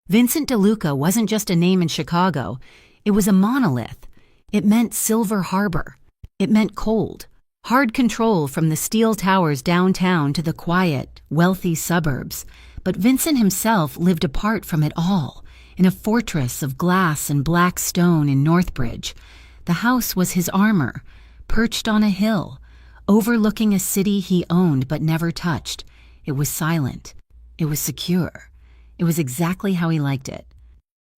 Vincent DeLuca wasn't just a name in Chicago, it was a monolith. It meant Silver Harbor. It meant cold, hard control from the steel towers downtown to the quiet, wealthy suburbs. But Vincent himself lived apart from it all, in a fortress of glass and black stone in Northbridge. The house was his armor, perched on a hill, overlooking a city he owned but never touched. It was silent. It was secure. It was exactly how he liked it.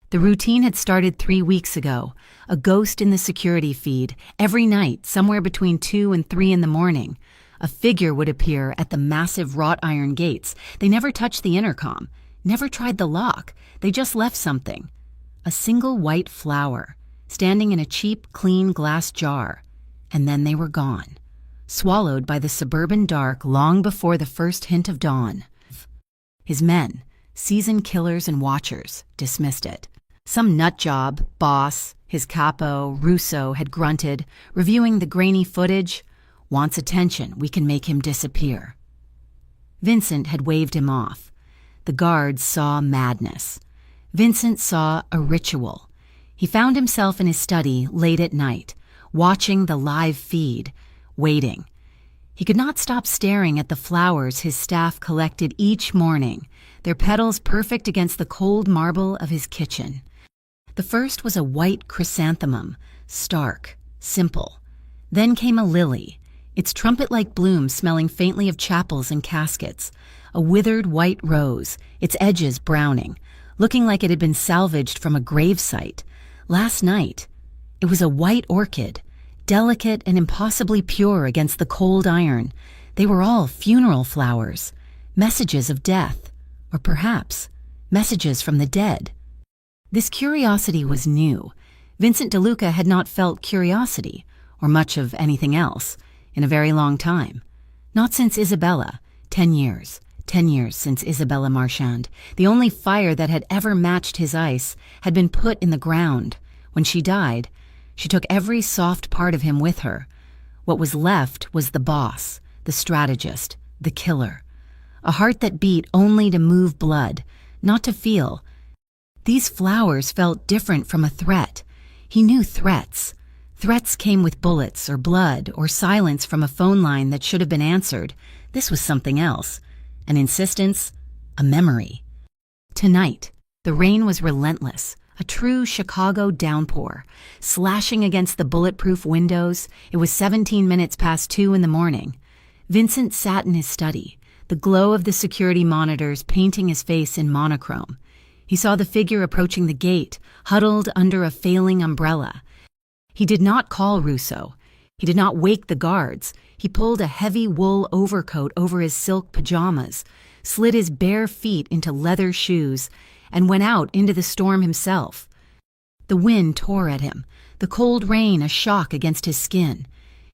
The routine had started 3 weeks ago, a ghost in the security feed. Every night, somewhere between 2 and 3 in the morning, a figure would appear at the massive wrought iron gates. They never touched the intercom, never tried the lock. They just left something. A single white flower, standing in a cheap, clean glass jar. And then they were gone, swallowed by the suburban dark long before the first hint of dawn. His men, seasoned killers and watchers, dismissed it. Some nutjob, boss, his capo, Russo, had grunted, reviewing the grainy footage. Wants attention, we can make him disappear. Vincent had waved him off. The guards saw madness. Vincent saw a ritual. He found himself in his study late at night, watching the live feed, waiting. He could not stop staring at the flowers his staff collected each morning, their petals perfect against the cold marble of his kitchen. The first was a white chrysanthemum, stark, simple. Then came a lily, its trumpet-like bloom smelling faintly of chapels and caskets, a withered white rose, its edges browning, looking like it had been salvaged from a gravesite. Last night, it was a white orchid, delicate and impossibly pure against the cold iron. They were all funeral flowers, messages of death, or perhaps messages from the dead. This curiosity was new. Vincent DeLuca had not felt curiosity, or much of anything else, in a very long time. Not since Isabella, 10 years. 10 years since Isabella Marchand. The only fire that had ever matched his ice had been put in the ground. When she died, she took every soft part of him with her. What was left was the boss, the strategist, the killer. A heart that beat only to move blood, not to feel. These flowers felt different from a threat. He knew threats. Threats came with bullets or blood or silence from a phone line that should have been answered. This was something else. An insistence, a memory. Tonight, the rain was relentless. A true Chicago downpour, slashing against the bulletproof windows. It was 17 minutes past 2 in the morning. Vincent sat in his study, the glow of the security monitors painting his face in monochrome. He saw the figure approaching the gate, huddled under a failing umbrella. He did not call Russo. He did not wake the guards. He pulled a heavy wool overcoat over his silk pajamas, slid his bare feet into leather shoes, and went out into the storm himself. The wind tore at him, the cold rain a shock against his skin.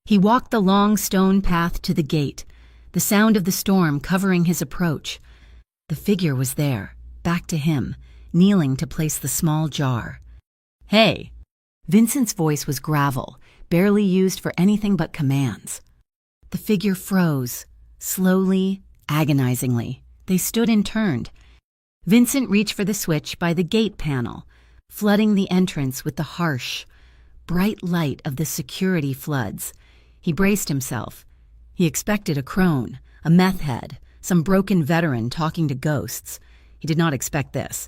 He walked the long stone path to the gate, the sound of the storm covering his approach. The figure was there, back to him, kneeling to place the small jar. "Hey!" Vincent's voice was gravel, barely used for anything but commands. The figure froze, slowly, agonizingly. They stood and turned. Vincent reached for the switch by the gate panel, flooding the entrance with the harsh, bright light of the security floods. He braced himself. He expected a crone, a meth head, some broken veteran talking to ghosts. He did not expect this.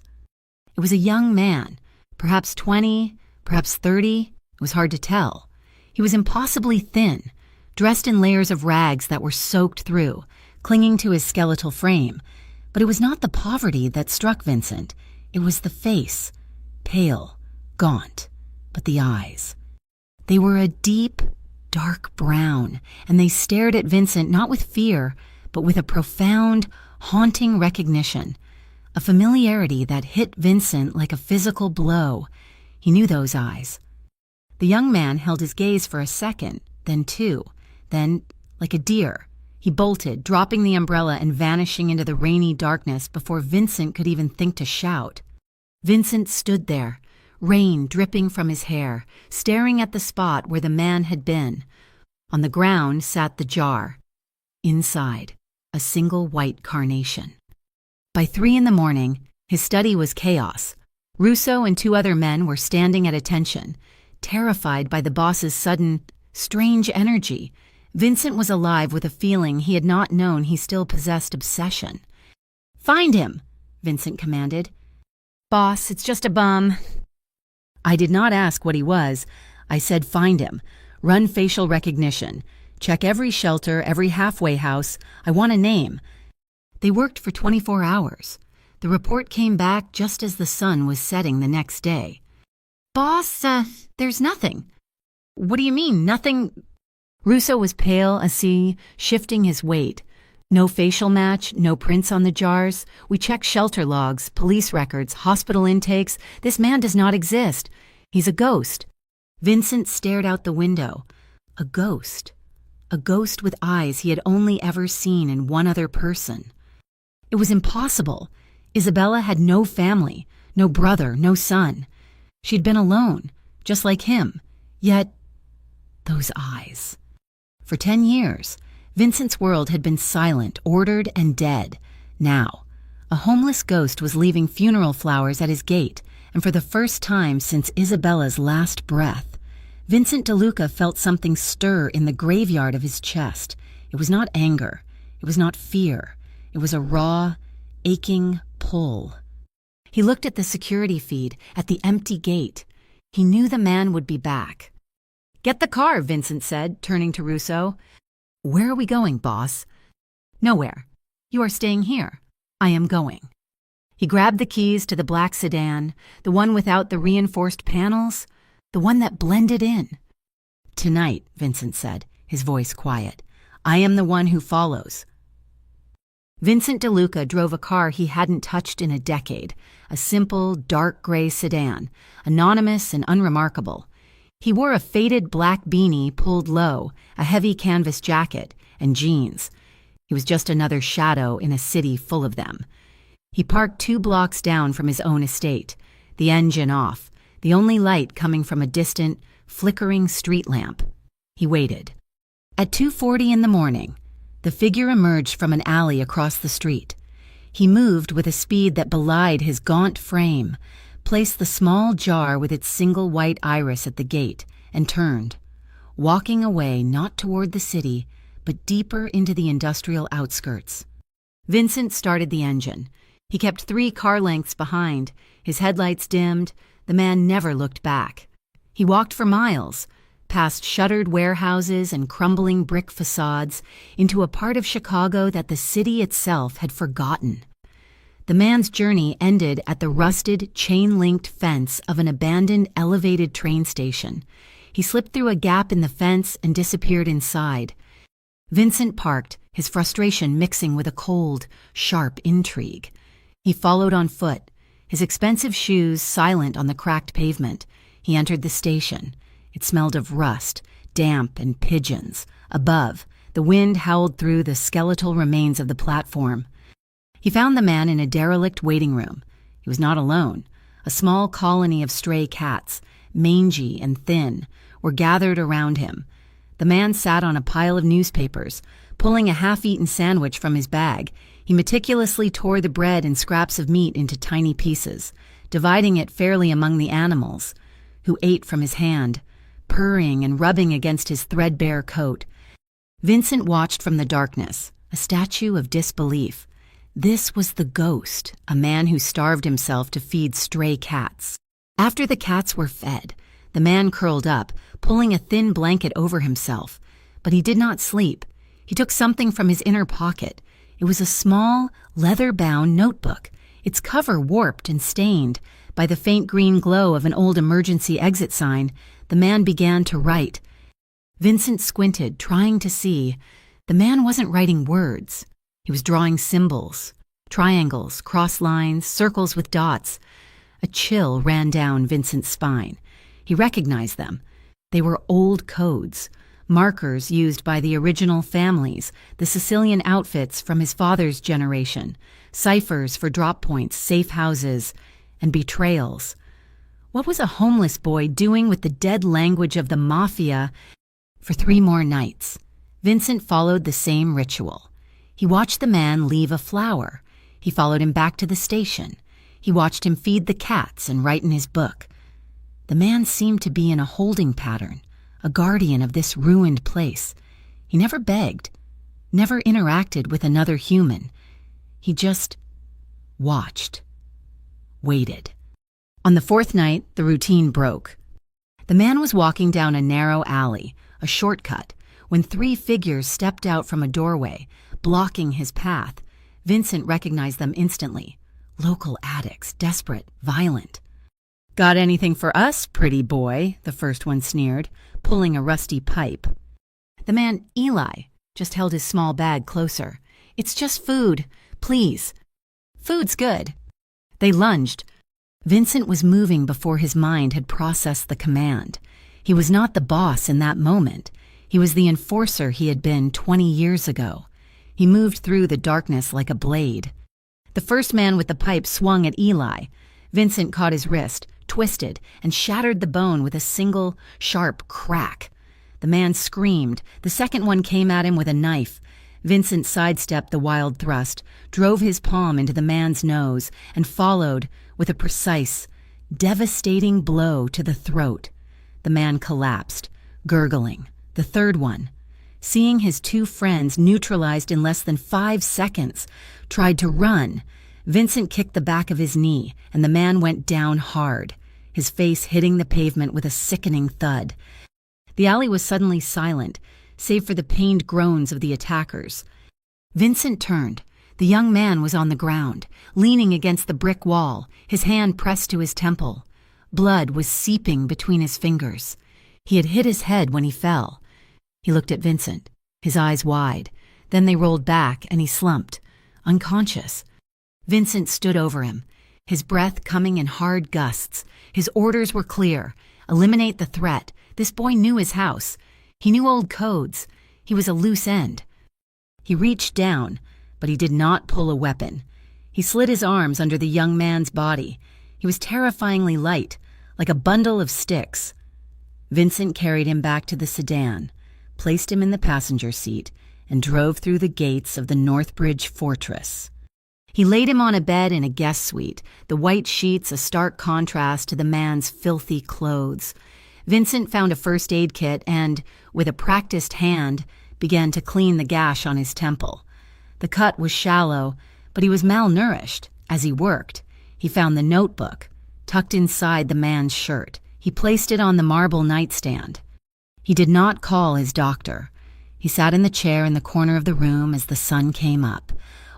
It was a young man, perhaps 20, perhaps 30. It was hard to tell. He was impossibly thin, dressed in layers of rags that were soaked through, clinging to his skeletal frame. But it was not the poverty that struck Vincent. It was the face, pale, gaunt, but the eyes. They were a deep, dark brown, and they stared at Vincent not with fear, but with a profound, haunting recognition, a familiarity that hit Vincent like a physical blow. He knew those eyes. The young man held his gaze for a second, then 2, then, like a deer, he bolted, dropping the umbrella and vanishing into the rainy darkness before Vincent could even think to shout. Vincent stood there, rain dripping from his hair, staring at the spot where the man had been. On the ground sat the jar. Inside, a single white carnation. By 3 in the morning, His study was chaos. Russo and two other men were standing at attention, terrified by the boss's sudden, strange energy. Vincent was alive with a feeling he had not known he still possessed obsession. "Find him," Vincent commanded. "Boss, it's just a bum." I did not ask what he was. I said find him. Run facial recognition. Check every shelter, every halfway house. I want a name. They worked for 24 hours. The report came back just as the sun was setting the next day. "Boss, there's nothing." "What do you mean, nothing?" Russo was pale as sea, shifting his weight. No facial match, no prints on the jars. We checked shelter logs, police records, hospital intakes. This man does not exist. He's a ghost. Vincent stared out the window. A ghost. A ghost with eyes he had only ever seen in one other person. It was impossible. Isabella had no family, no brother, no son. She'd been alone, just like him. Yet, those eyes. For 10 years, Vincent's world had been silent, ordered, and dead. Now, a homeless ghost was leaving funeral flowers at his gate, and for the first time since Isabella's last breath, Vincent DeLuca felt something stir in the graveyard of his chest. It was not anger. It was not fear. It was a raw, aching pull. He looked at the security feed, at the empty gate. He knew the man would be back. "Get the car," Vincent said, turning to Russo. "Where are we going, boss?" "Nowhere. You are staying here. I am going." He grabbed the keys to the black sedan, the one without the reinforced panels, the one that blended in. "Tonight," Vincent said, his voice quiet, "I am the one who follows." Vincent DeLuca drove a car he hadn't touched in a decade, a simple, dark gray sedan, anonymous and unremarkable. He wore a faded black beanie pulled low, a heavy canvas jacket, and jeans. He was just another shadow in a city full of them. He parked 2 blocks down from his own estate, the engine off, the only light coming from a distant, flickering street lamp. He waited. At 2:40 in the morning, the figure emerged from an alley across the street. He moved with a speed that belied his gaunt frame, placed the small jar with its single white iris at the gate, and turned, walking away not toward the city, but deeper into the industrial outskirts. Vincent started the engine. He kept 3 car lengths behind, his headlights dimmed. The man never looked back. He walked for miles, past shuttered warehouses and crumbling brick facades, into a part of Chicago that the city itself had forgotten. The man's journey ended at the rusted, chain-linked fence of an abandoned elevated train station. He slipped through a gap in the fence and disappeared inside. Vincent parked, his frustration mixing with a cold, sharp intrigue. He followed on foot, his expensive shoes silent on the cracked pavement. He entered the station. It smelled of rust, damp, and pigeons. Above, the wind howled through the skeletal remains of the platform. He found the man in a derelict waiting room. He was not alone. A small colony of stray cats, mangy and thin, were gathered around him. The man sat on a pile of newspapers, pulling a half-eaten sandwich from his bag. He meticulously tore the bread and scraps of meat into tiny pieces, dividing it fairly among the animals, who ate from his hand, purring and rubbing against his threadbare coat. Vincent watched from the darkness, a statue of disbelief. This was the ghost, a man who starved himself to feed stray cats. After the cats were fed, the man curled up, pulling a thin blanket over himself. But he did not sleep. He took something from his inner pocket. It was a small, leather-bound notebook, its cover warped and stained. By the faint green glow of an old emergency exit sign, the man began to write. Vincent squinted, trying to see. The man wasn't writing words. He was drawing symbols, triangles, cross lines, circles with dots. A chill ran down Vincent's spine. He recognized them. They were old codes, markers used by the original families, the Sicilian outfits from his father's generation, ciphers for drop points, safe houses, and betrayals. What was a homeless boy doing with the dead language of the Mafia? For 3 more nights, Vincent followed the same ritual. He watched the man leave a flower. He followed him back to the station. He watched him feed the cats and write in his book. The man seemed to be in a holding pattern, a guardian of this ruined place. He never begged, never interacted with another human. He just watched, waited. On the fourth night, the routine broke. The man was walking down a narrow alley, a shortcut, when three figures stepped out from a doorway, blocking his path. Vincent recognized them instantly. Local addicts, desperate, violent. "Got anything for us, pretty boy?" the first one sneered, pulling a rusty pipe. The man, Eli, just held his small bag closer. "It's just food, please." "Food's good." They lunged. Vincent was moving before his mind had processed the command. He was not the boss in that moment. He was the enforcer he had been 20 years ago. He moved through the darkness like a blade. The first man with the pipe swung at Eli. Vincent caught his wrist, twisted, and shattered the bone with a single, sharp crack. The man screamed. The second one came at him with a knife. Vincent sidestepped the wild thrust, drove his palm into the man's nose, and followed with a precise, devastating blow to the throat. The man collapsed, gurgling. The third one, seeing his two friends neutralized in less than 5 seconds, tried to run. Vincent kicked the back of his knee, and the man went down hard, his face hitting the pavement with a sickening thud. The alley was suddenly silent, save for the pained groans of the attackers. Vincent turned. The young man was on the ground, leaning against the brick wall, his hand pressed to his temple. Blood was seeping between his fingers. He had hit his head when he fell. He looked at Vincent, his eyes wide. Then they rolled back, and he slumped, unconscious. Vincent stood over him, his breath coming in hard gusts. His orders were clear. Eliminate the threat. This boy knew his house. He knew old codes. He was a loose end. He reached down, but he did not pull a weapon. He slid his arms under the young man's body. He was terrifyingly light, like a bundle of sticks. Vincent carried him back to the sedan, placed him in the passenger seat, and drove through the gates of the Northbridge Fortress. He laid him on a bed in a guest suite, the white sheets a stark contrast to the man's filthy clothes. Vincent found a first aid kit and, with a practiced hand, began to clean the gash on his temple. The cut was shallow, but he was malnourished. As he worked, he found the notebook, tucked inside the man's shirt. He placed it on the marble nightstand. He did not call his doctor. He sat in the chair in the corner of the room as the sun came up,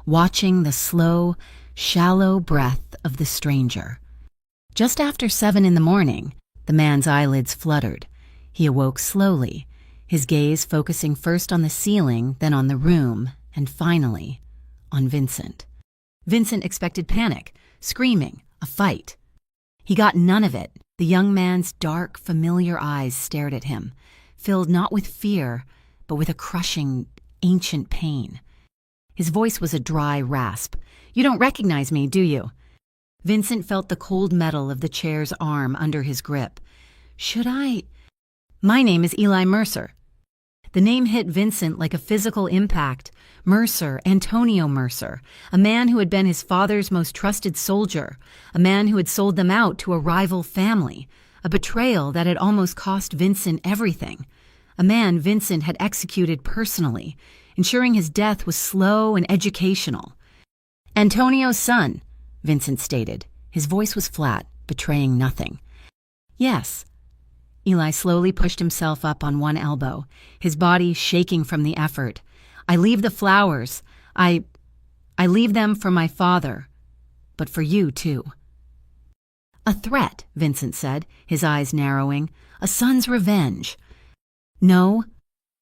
watching the slow, shallow breath of the stranger. Just after 7 in the morning, the man's eyelids fluttered. He awoke slowly, his gaze focusing first on the ceiling, then on the room, and finally, on Vincent. Vincent expected panic, screaming, a fight. He got none of it. The young man's dark, familiar eyes stared at him, filled not with fear, but with a crushing, ancient pain. His voice was a dry rasp. "You don't recognize me, do you?" Vincent felt the cold metal of the chair's arm under his grip. "Should I?" "My name is Eli Mercer." The name hit Vincent like a physical impact. Mercer, Antonio Mercer, a man who had been his father's most trusted soldier, a man who had sold them out to a rival family, a betrayal that had almost cost Vincent everything, a man Vincent had executed personally, ensuring his death was slow and educational. "Antonio's son," Vincent stated. His voice was flat, betraying nothing. "Yes." Eli slowly pushed himself up on one elbow, his body shaking from the effort. "I leave the flowers. I leave them for my father, but for you too." "A threat," Vincent said, his eyes narrowing. "A son's revenge." "No."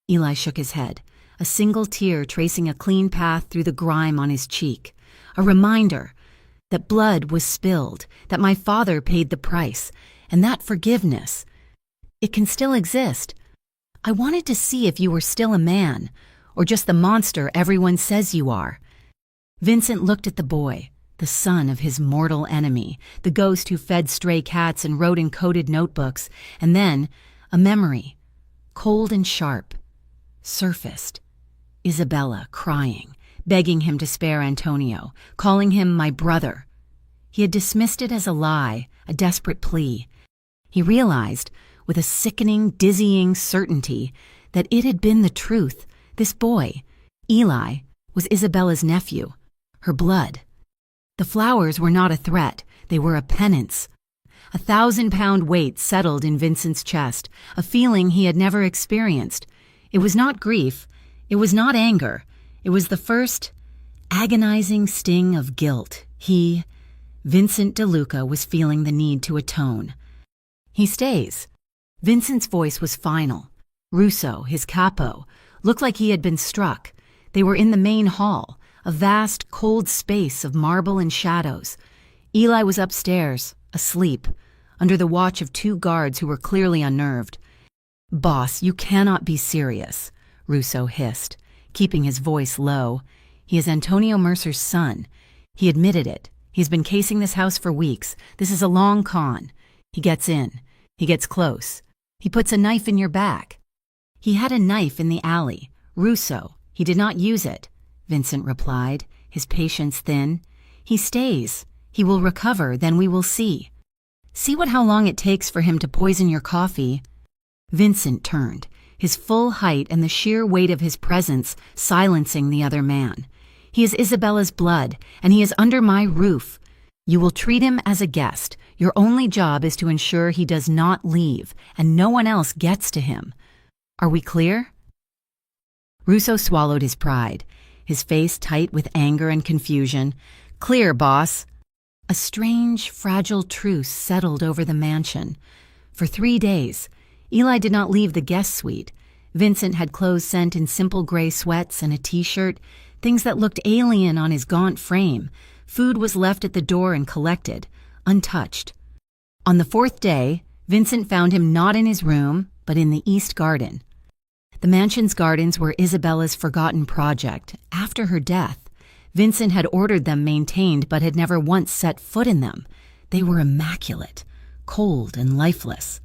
Eli shook his head, a single tear tracing a clean path through the grime on his cheek. A reminder that blood was spilled, that my father paid the price, and that forgiveness, it can still exist. I wanted to see if you were still a man, or just the monster everyone says you are. Vincent looked at the boy, the son of his mortal enemy, the ghost who fed stray cats and wrote in coded notebooks, and then a memory, cold and sharp, surfaced. Isabella crying, begging him to spare Antonio, calling him my brother. He had dismissed it as a lie, a desperate plea. He realized, with a sickening, dizzying certainty, that it had been the truth. This boy, Eli, was Isabella's nephew, her blood. The flowers were not a threat, they were a penance. 1,000-pound weight settled in Vincent's chest, a feeling he had never experienced. It was not grief, it was not anger, it was the first agonizing sting of guilt. Vincent DeLuca, was feeling the need to atone. He stays. Vincent's voice was final. Russo, his capo, looked like he had been struck. They were in the main hall, a vast, cold space of marble and shadows. Eli was upstairs, asleep, under the watch of 2 guards who were clearly unnerved. "Boss, you cannot be serious," Russo hissed, keeping his voice low. "He is Antonio Mercer's son. He admitted it. He's been casing this house for weeks. This is a long con. He gets in. He gets close. He puts a knife in your back." "He had a knife in the alley. Russo. He did not use it," Vincent replied, his patience thin. "He stays. He will recover, then we will see. See how long it takes for him to poison your coffee." Vincent turned, his full height and the sheer weight of his presence silencing the other man. "He is Isabella's blood, and he is under my roof. You will treat him as a guest. Your only job is to ensure he does not leave, and no one else gets to him. Are we clear?" Russo swallowed his pride, his face tight with anger and confusion. "Clear, boss." A strange, fragile truce settled over the mansion. For 3 days, Eli did not leave the guest suite. Vincent had clothes sent in simple gray sweats and a t-shirt, things that looked alien on his gaunt frame. Food was left at the door and collected, untouched. On the 4th day, Vincent found him not in his room, but in the East Garden. The mansion's gardens were Isabella's forgotten project. After her death, Vincent had ordered them maintained but had never once set foot in them. They were immaculate, cold and lifeless.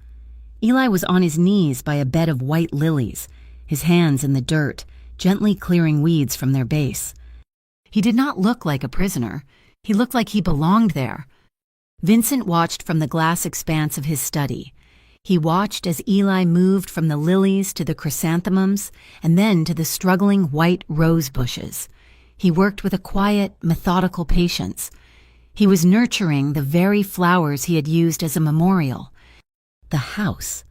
Eli was on his knees by a bed of white lilies, his hands in the dirt, gently clearing weeds from their base. He did not look like a prisoner. He looked like he belonged there. Vincent watched from the glass expanse of his study. He watched as Eli moved from the lilies to the chrysanthemums and then to the struggling white rose bushes. He worked with a quiet, methodical patience. He was nurturing the very flowers he had used as a memorial. The house,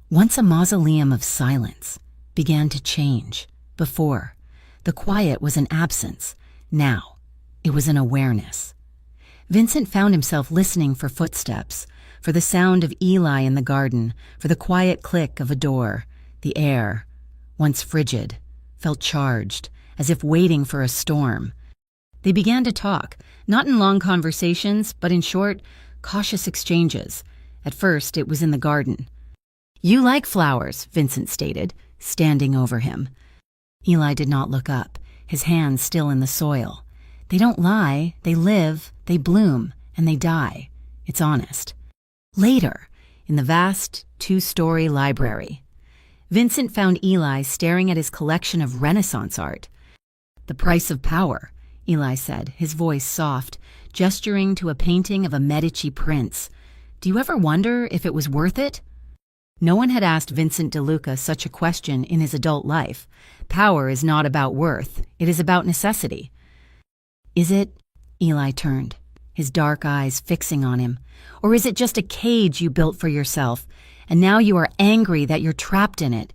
once a mausoleum of silence, began to change. Before, the quiet was an absence. Now, it was an awareness. Vincent found himself listening for footsteps, for the sound of Eli in the garden, for the quiet click of a door. The air, once frigid, felt charged, as if waiting for a storm. They began to talk, not in long conversations, but in short, cautious exchanges. At first, it was in the garden. "You like flowers," Vincent stated, standing over him. Eli did not look up, his hands still in the soil. "They don't lie, they live, they bloom, and they die. It's honest." Later, in the vast 2-story library, Vincent found Eli staring at his collection of Renaissance art. "The price of power," Eli said, his voice soft, gesturing to a painting of a Medici prince. "Do you ever wonder if it was worth it?" No one had asked Vincent DeLuca such a question in his adult life. Power is not about worth, it is about necessity. "Is it?" Eli turned, his dark eyes fixing on him. "Or is it just a cage you built for yourself, and now you are angry that you're trapped in it?"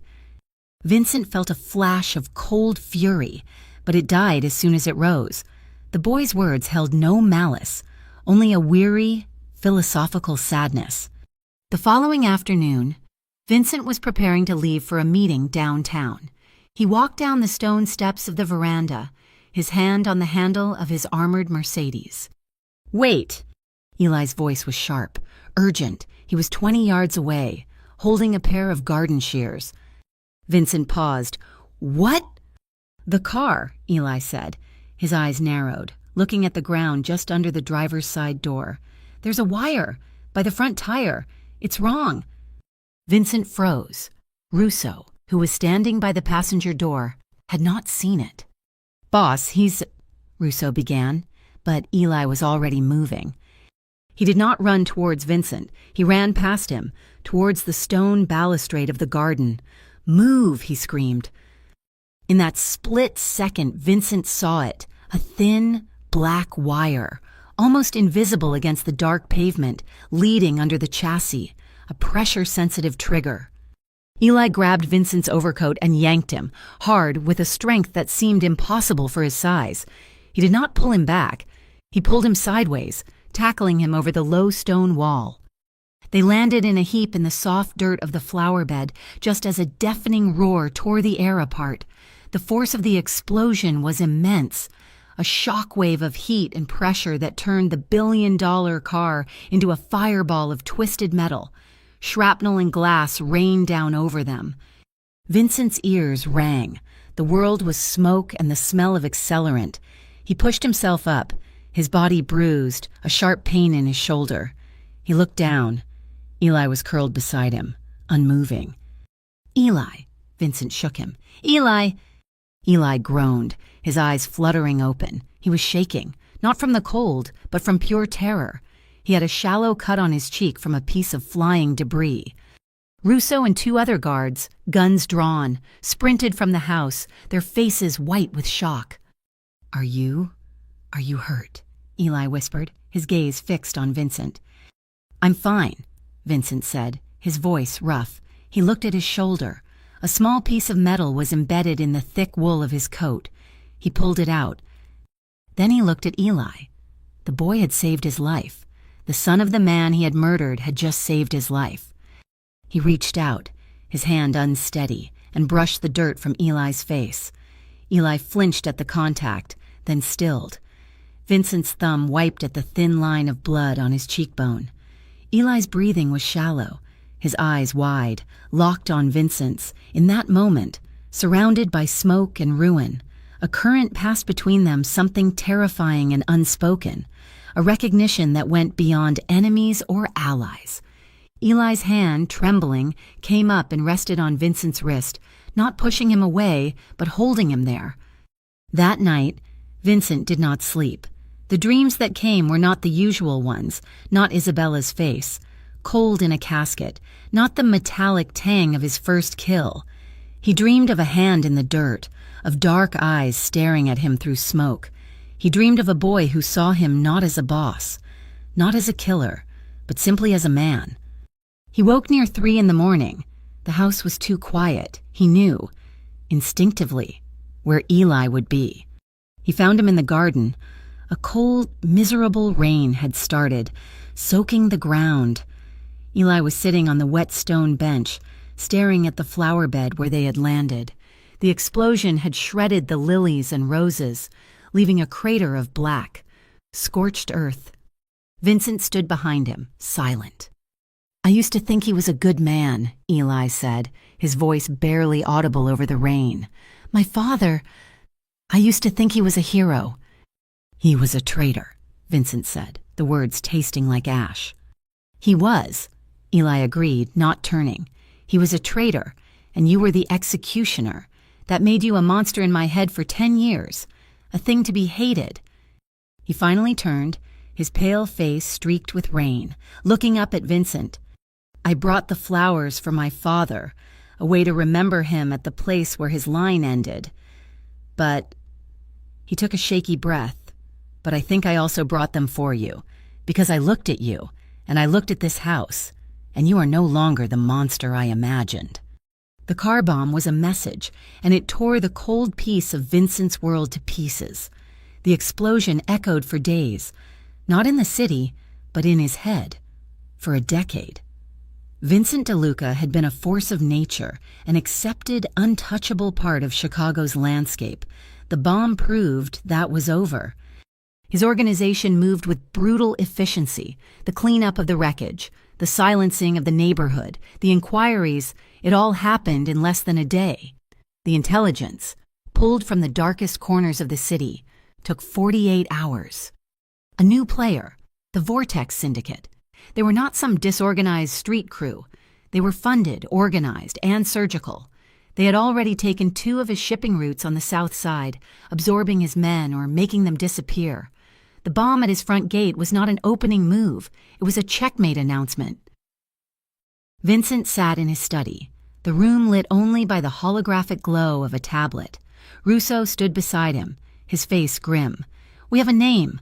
Vincent felt a flash of cold fury, but it died as soon as it rose. The boy's words held no malice, only a weary, philosophical sadness. The following afternoon, Vincent was preparing to leave for a meeting downtown. He walked down the stone steps of the veranda, his hand on the handle of his armored Mercedes. "Wait!" Eli's voice was sharp, urgent. He was 20 yards away, holding a pair of garden shears. Vincent paused. "What?" "The car," Eli said. His eyes narrowed, looking at the ground just under the driver's side door. "There's a wire by the front tire. It's wrong." Vincent froze. Russo, who was standing by the passenger door, had not seen it. "Boss, Russo began, but Eli was already moving. He did not run towards Vincent. He ran past him, towards the stone balustrade of the garden. "Move!" he screamed. In that split second, Vincent saw it, a thin, black wire, almost invisible against the dark pavement, leading under the chassis, a pressure-sensitive trigger. Eli grabbed Vincent's overcoat and yanked him, hard, with a strength that seemed impossible for his size. He did not pull him back. He pulled him sideways, tackling him over the low stone wall. They landed in a heap in the soft dirt of the flower bed, just as a deafening roar tore the air apart. The force of the explosion was immense, a shockwave of heat and pressure that turned the billion-dollar car into a fireball of twisted metal. Shrapnel and glass rained down over them. Vincent's ears rang. The world was smoke and the smell of accelerant. He pushed himself up, his body bruised, a sharp pain in his shoulder. He looked down. Eli was curled beside him, unmoving. "Eli!" Vincent shook him. "Eli!" Eli groaned, his eyes fluttering open. He was shaking, not from the cold, but from pure terror. He had a shallow cut on his cheek from a piece of flying debris. Russo and two other guards, guns drawn, sprinted from the house, their faces white with shock. Are you hurt?" Eli whispered, his gaze fixed on Vincent. "I'm fine," Vincent said, his voice rough. He looked at his shoulder. A small piece of metal was embedded in the thick wool of his coat. He pulled it out. Then he looked at Eli. The boy had saved his life. The son of the man he had murdered had just saved his life. He reached out, his hand unsteady, and brushed the dirt from Eli's face. Eli flinched at the contact, then stilled. Vincent's thumb wiped at the thin line of blood on his cheekbone. Eli's breathing was shallow, his eyes wide, locked on Vincent's. In that moment, surrounded by smoke and ruin, a current passed between them, something terrifying and unspoken, a recognition that went beyond enemies or allies. Eli's hand, trembling, came up and rested on Vincent's wrist, not pushing him away, but holding him there. That night, Vincent did not sleep. The dreams that came were not the usual ones, not Isabella's face, cold in a casket, not the metallic tang of his first kill. He dreamed of a hand in the dirt, of dark eyes staring at him through smoke. He dreamed of a boy who saw him not as a boss, not as a killer, but simply as a man. He woke near 3 a.m. The house was too quiet. He knew, instinctively, where Eli would be. He found him in the garden. A cold, miserable rain had started, soaking the ground. Eli was sitting on the wet stone bench, staring at the flower bed where they had landed. The explosion had shredded the lilies and roses, leaving a crater of black, scorched earth. Vincent stood behind him, silent. "I used to think he was a good man," Eli said, his voice barely audible over the rain. "My father, I used to think he was a hero." "He was a traitor," Vincent said, the words tasting like ash. "He was," Eli agreed, not turning. "He was a traitor, and you were the executioner. That made you a monster in my head for 10 years, a thing to be hated." He finally turned, his pale face streaked with rain, looking up at Vincent. "I brought the flowers for my father, a way to remember him at the place where his line ended. But," he took a shaky breath, "but I think I also brought them for you, because I looked at you, and I looked at this house, and you are no longer the monster I imagined." The car bomb was a message, and it tore the cold peace of Vincent's world to pieces. The explosion echoed for days, not in the city, but in his head, for a decade. Vincent DeLuca had been a force of nature, an accepted, untouchable part of Chicago's landscape. The bomb proved that was over. His organization moved with brutal efficiency, the cleanup of the wreckage, the silencing of the neighborhood, the inquiries. It all happened in less than a day. The intelligence, pulled from the darkest corners of the city, took 48 hours. A new player, the Vortex Syndicate. They were not some disorganized street crew. They were funded, organized, and surgical. They had already taken 2 of his shipping routes on the south side, absorbing his men or making them disappear. The bomb at his front gate was not an opening move. It was a checkmate announcement. Vincent sat in his study, the room lit only by the holographic glow of a tablet. Russo stood beside him, his face grim. "We have a name,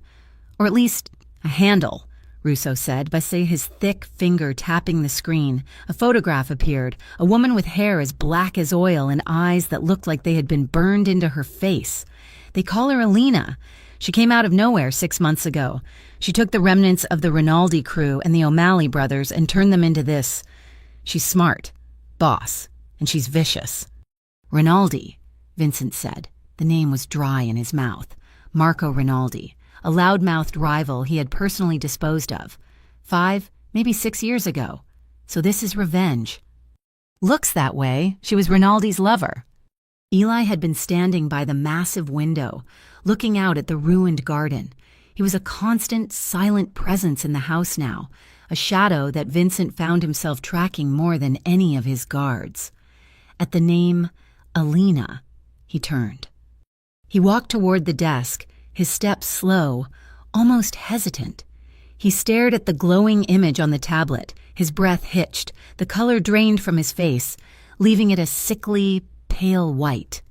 or at least a handle," Russo said, by his thick finger tapping the screen. A photograph appeared, a woman with hair as black as oil and eyes that looked like they had been burned into her face. "They call her Alina. She came out of nowhere 6 months ago. She took the remnants of the Rinaldi crew and the O'Malley brothers and turned them into this. She's smart, boss, and she's vicious." "Rinaldi," Vincent said. The name was dry in his mouth. Marco Rinaldi, a loud-mouthed rival he had personally disposed of. 5, maybe 6 years ago. So this is revenge. "Looks that way. She was Rinaldi's lover." Eli had been standing by the massive window, looking out at the ruined garden. He was a constant, silent presence in the house now, a shadow that Vincent found himself tracking more than any of his guards. At the name Alina, he turned. He walked toward the desk, his steps slow, almost hesitant. He stared at the glowing image on the tablet, his breath hitched, the color drained from his face, leaving it a sickly, pale white.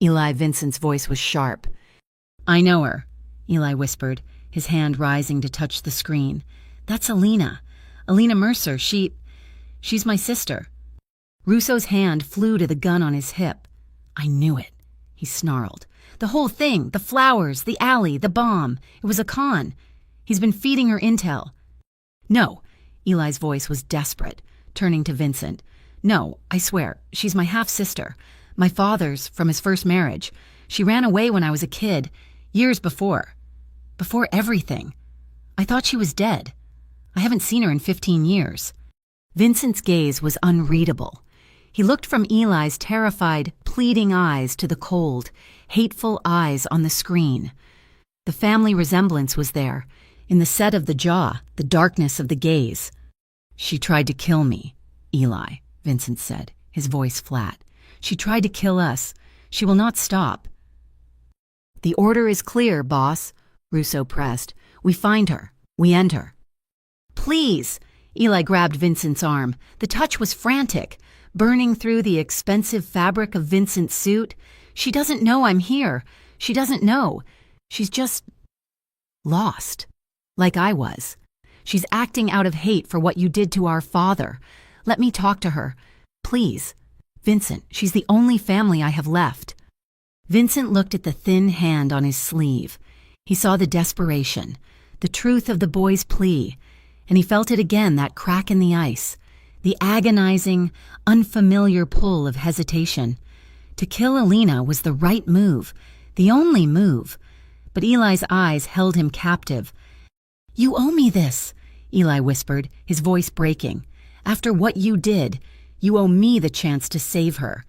Eli Vincent's voice was sharp. "I know her," Eli whispered, his hand rising to touch the screen. "That's Alina. Alina Mercer. She's my sister." Russo's hand flew to the gun on his hip. "I knew it," he snarled. "The whole thing, the flowers, the alley, the bomb. It was a con. He's been feeding her intel." "No," Eli's voice was desperate, turning to Vincent. "No, I swear, she's my half-sister. My father's, from his first marriage. She ran away when I was a kid, years before. Before everything. I thought she was dead. I haven't seen her in 15 years. Vincent's gaze was unreadable. He looked from Eli's terrified, pleading eyes to the cold, hateful eyes on the screen. The family resemblance was there, in the set of the jaw, the darkness of the gaze. "She tried to kill me, Eli," Vincent said, his voice flat. "She tried to kill us. She will not stop." "The order is clear, boss," Russo pressed. "We find her. We end her." "Please!" Eli grabbed Vincent's arm. The touch was frantic, burning through the expensive fabric of Vincent's suit. "She doesn't know I'm here. She doesn't know. She's just lost, like I was. She's acting out of hate for what you did to our father. Let me talk to her. Please. Vincent, she's the only family I have left." Vincent looked at the thin hand on his sleeve. He saw the desperation, the truth of the boy's plea, and he felt it again, that crack in the ice, the agonizing, unfamiliar pull of hesitation. To kill Alina was the right move, the only move, but Eli's eyes held him captive. "You owe me this," Eli whispered, his voice breaking. "After what you did, you owe me the chance to save her."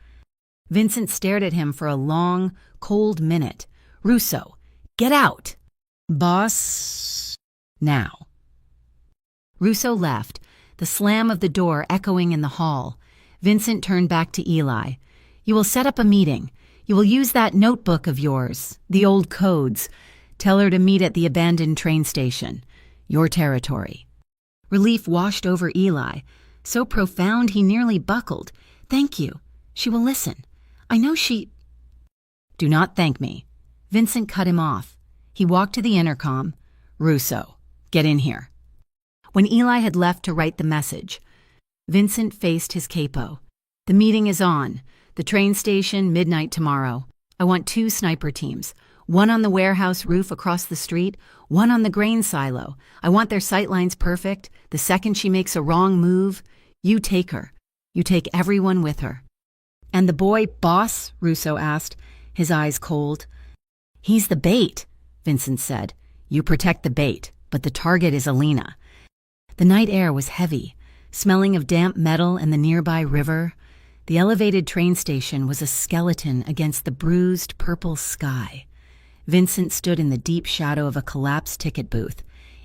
Vincent stared at him for a long, cold minute. "Russo, get out!" "Boss, now." Russo left, the slam of the door echoing in the hall. Vincent turned back to Eli. "You will set up a meeting. You will use that notebook of yours, the old codes. Tell her to meet at the abandoned train station. Your territory." Relief washed over Eli, so profound he nearly buckled. "Thank you. She will listen. I know she—" "Do not thank me." Vincent cut him off. He walked to the intercom. "Russo, get in here." When Eli had left to write the message, Vincent faced his capo. "The meeting is on. The train station, midnight tomorrow. I want 2 sniper teams. One on the warehouse roof across the street, one on the grain silo. I want their sightlines perfect. The second she makes a wrong move, you take her. You take everyone with her." "And the boy, boss?" Russo asked, his eyes cold. "He's the bait," Vincent said. "You protect the bait, but the target is Alina." The night air was heavy, smelling of damp metal and the nearby river. The elevated train station was a skeleton against the bruised purple sky. Vincent stood in the deep shadow of a collapsed ticket booth.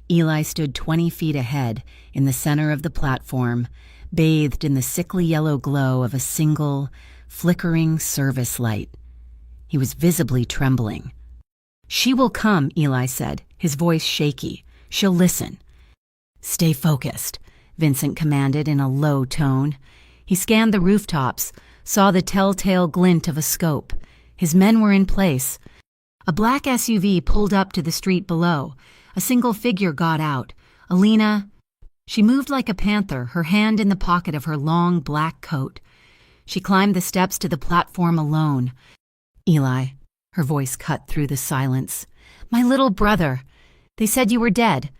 Eli stood 20 feet ahead, in the center of the platform, bathed in the sickly yellow glow of a single, flickering service light. He was visibly trembling. "She will come," Eli said, his voice shaky. "She'll listen." "Stay focused," Vincent commanded in a low tone. He scanned the rooftops, saw the telltale glint of a scope. His men were in place. A black SUV pulled up to the street below. A single figure got out. Alina. She moved like a panther, her hand in the pocket of her long black coat. She climbed the steps to the platform alone. "Eli," her voice cut through the silence. "My little brother. They said you were dead."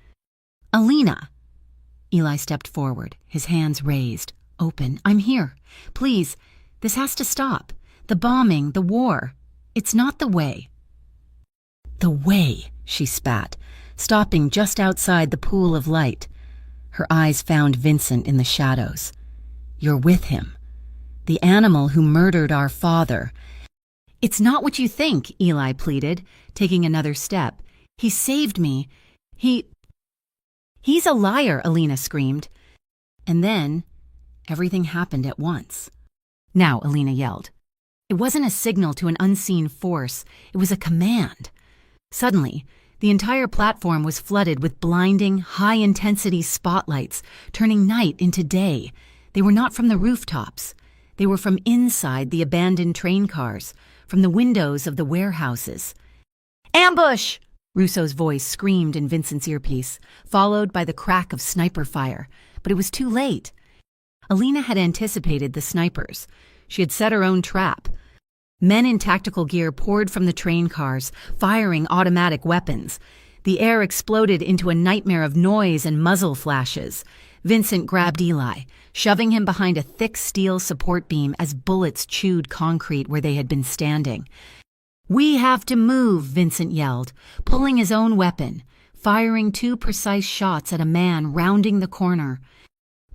"Alina." Eli stepped forward, his hands raised, open. "I'm here. Please, this has to stop. The bombing, the war. It's not the way." "The way," she spat, stopping just outside the pool of light. Her eyes found Vincent in the shadows. "You're with him. The animal who murdered our father." "It's not what you think," Eli pleaded, taking another step. "He saved me. He's a liar," Alina screamed. And then, everything happened at once. "Now," Alina yelled. It wasn't a signal to an unseen force. It was a command. Suddenly, the entire platform was flooded with blinding, high-intensity spotlights, turning night into day. They were not from the rooftops. They were from inside the abandoned train cars, from the windows of the warehouses. "Ambush!" Russo's voice screamed in Vincent's earpiece, followed by the crack of sniper fire. But it was too late. Alina had anticipated the snipers. She had set her own trap. Men in tactical gear poured from the train cars, firing automatic weapons. The air exploded into a nightmare of noise and muzzle flashes. Vincent grabbed Eli, shoving him behind a thick steel support beam as bullets chewed concrete where they had been standing. "We have to move," Vincent yelled, pulling his own weapon, firing 2 precise shots at a man rounding the corner.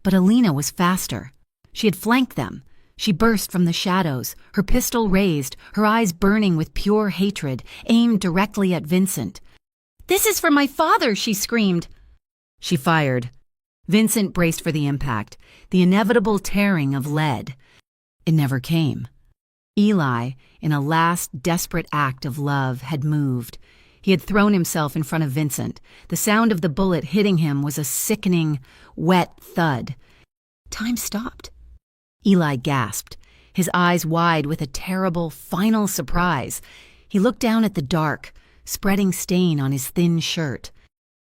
But Alina was faster. She had flanked them. She burst from the shadows, her pistol raised, her eyes burning with pure hatred, aimed directly at Vincent. "This is for my father!" she screamed. She fired. Vincent braced for the impact, the inevitable tearing of lead. It never came. Eli, in a last desperate act of love, had moved. He had thrown himself in front of Vincent. The sound of the bullet hitting him was a sickening, wet thud. Time stopped. Eli gasped, his eyes wide with a terrible, final surprise. He looked down at the dark, spreading stain on his thin shirt.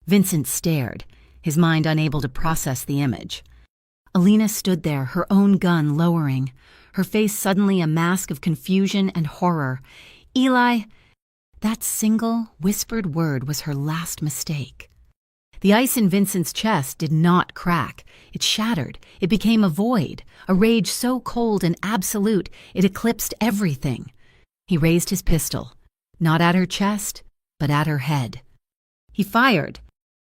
Vincent stared, his mind unable to process the image. Alina stood there, her own gun lowering, her face suddenly a mask of confusion and horror. "Eli," that single, whispered word was her last mistake. The ice in Vincent's chest did not crack. It shattered. It became a void, a rage so cold and absolute it eclipsed everything. He raised his pistol, not at her chest, but at her head. He fired.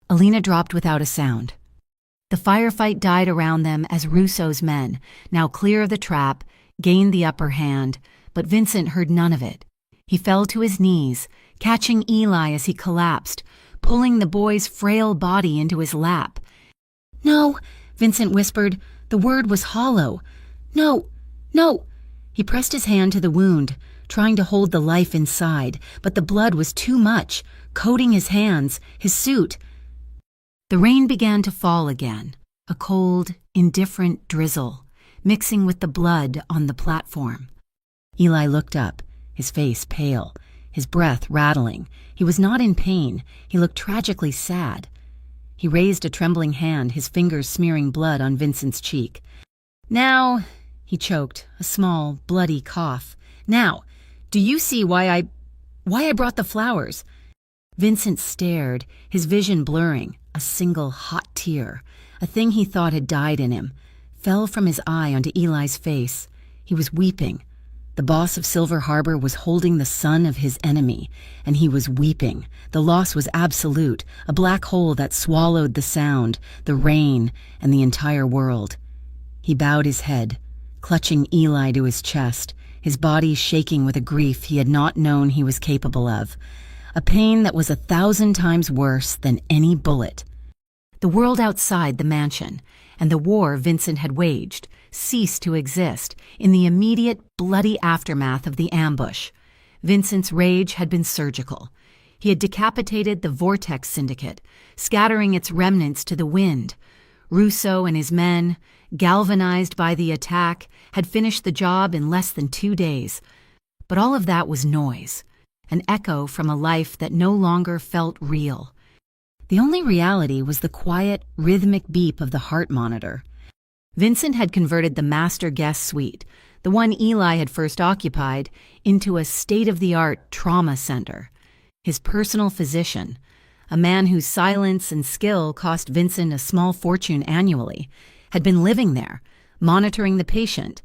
Alina dropped without a sound. The firefight died around them as Russo's men, now clear of the trap, gained the upper hand, but Vincent heard none of it. He fell to his knees, catching Eli as he collapsed, pulling the boy's frail body into his lap. "No," Vincent whispered. The word was hollow. "No, no." He pressed his hand to the wound, trying to hold the life inside, but the blood was too much, coating his hands, his suit. The rain began to fall again, a cold, indifferent drizzle, mixing with the blood on the platform. Eli looked up, his face pale, his breath rattling. He was not in pain. He looked tragically sad. He raised a trembling hand, his fingers smearing blood on Vincent's cheek. "Now," he choked, a small, bloody cough. "Now, do you see why I brought the flowers?" Vincent stared, his vision blurring. A single hot tear, a thing he thought had died in him, fell from his eye onto Eli's face. He was weeping. The boss of Silver Harbor was holding the son of his enemy, and he was weeping. The loss was absolute, a black hole that swallowed the sound, the rain, and the entire world. He bowed his head, clutching Eli to his chest, his body shaking with a grief he had not known he was capable of, a pain that was 1,000 times worse than any bullet. The world outside the mansion, and the war Vincent had waged, ceased to exist in the immediate, bloody aftermath of the ambush. Vincent's rage had been surgical. He had decapitated the Vortex Syndicate, scattering its remnants to the wind. Russo and his men, galvanized by the attack, had finished the job in less than 2 days. But all of that was noise, an echo from a life that no longer felt real. The only reality was the quiet, rhythmic beep of the heart monitor. Vincent had converted the master guest suite, the one Eli had first occupied, into a state-of-the-art trauma center. His personal physician, a man whose silence and skill cost Vincent a small fortune annually, had been living there, monitoring the patient.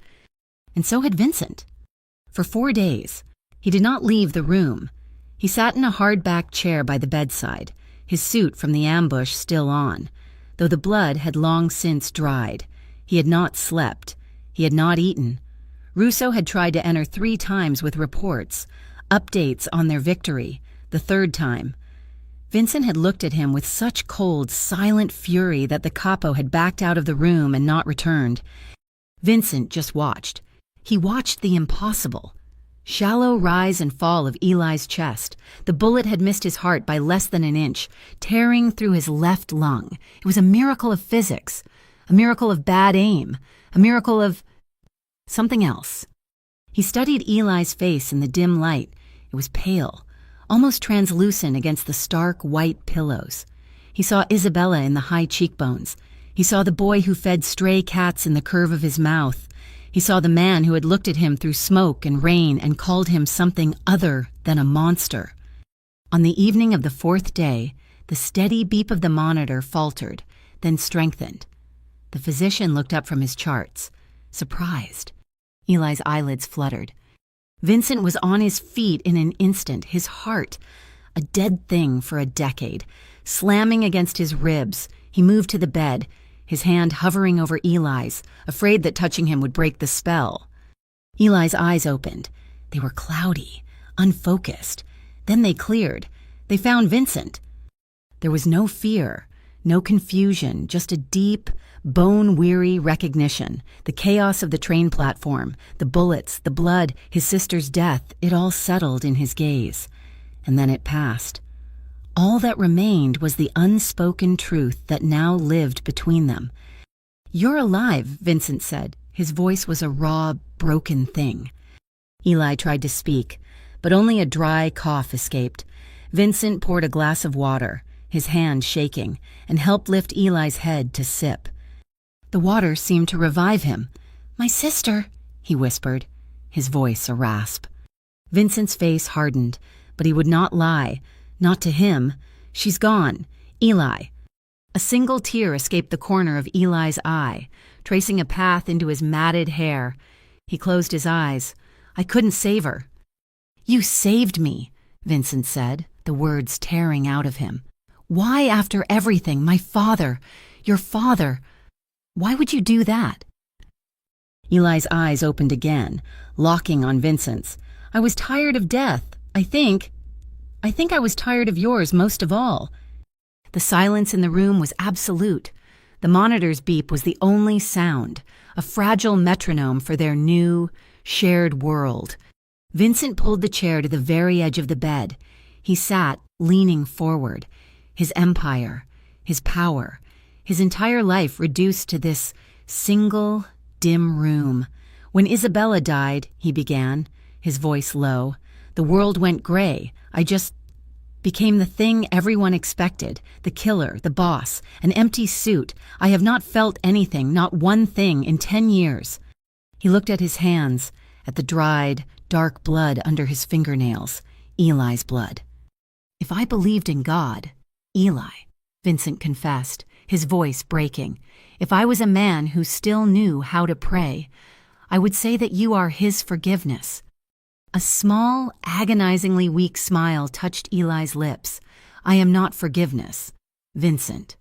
And so had Vincent. For 4 days, he did not leave the room. He sat in a hard-backed chair by the bedside, his suit from the ambush still on. Though the blood had long since dried, he had not slept. He had not eaten. Russo had tried to enter 3 times with reports, updates on their victory, the 3rd time. Vincent had looked at him with such cold, silent fury that the capo had backed out of the room and not returned. Vincent just watched. He watched the impossible. Shallow rise and fall of Eli's chest. The bullet had missed his heart by less than an inch, tearing through his left lung. It was a miracle of physics, a miracle of bad aim, a miracle of something else. He studied Eli's face in the dim light. It was pale, almost translucent against the stark white pillows. He saw Isabella in the high cheekbones. He saw the boy who fed stray cats in the curve of his mouth. He saw the man who had looked at him through smoke and rain and called him something other than a monster. On the evening of the 4th day, the steady beep of the monitor faltered, then strengthened. The physician looked up from his charts, surprised. Eli's eyelids fluttered. Vincent was on his feet in an instant, his heart, a dead thing for a decade, slamming against his ribs. He moved to the bed, his hand hovering over Eli's, afraid that touching him would break the spell. Eli's eyes opened. They were cloudy, unfocused. Then they cleared. They found Vincent. There was no fear, no confusion, just a deep, bone-weary recognition. The chaos of the train platform, the bullets, the blood, his sister's death, it all settled in his gaze. And then it passed. All that remained was the unspoken truth that now lived between them. "You're alive," Vincent said. His voice was a raw, broken thing. Eli tried to speak, but only a dry cough escaped. Vincent poured a glass of water, his hand shaking, and helped lift Eli's head to sip. The water seemed to revive him. "My sister," he whispered, his voice a rasp. Vincent's face hardened, but he would not lie. Not to him. "She's gone. Eli." A single tear escaped the corner of Eli's eye, tracing a path into his matted hair. He closed his eyes. "I couldn't save her." "You saved me," Vincent said, the words tearing out of him. "Why, after everything, my father, your father, why would you do that?" Eli's eyes opened again, locking on Vincent's. "I was tired of death, I think I was tired of yours most of all." The silence in the room was absolute. The monitor's beep was the only sound, a fragile metronome for their new, shared world. Vincent pulled the chair to the very edge of the bed. He sat, leaning forward. His empire, his power, his entire life reduced to this single, dim room. "When Isabella died," he began, his voice low, "the world went gray. I just became the thing everyone expected, the killer, the boss, an empty suit. I have not felt anything, not one thing, in 10 years. He looked at his hands, at the dried, dark blood under his fingernails, Eli's blood. "If I believed in God, Eli," Vincent confessed, his voice breaking, "if I was a man who still knew how to pray, I would say that you are his forgiveness." A small, agonizingly weak smile touched Eli's lips. "I am not forgiveness, Vincent."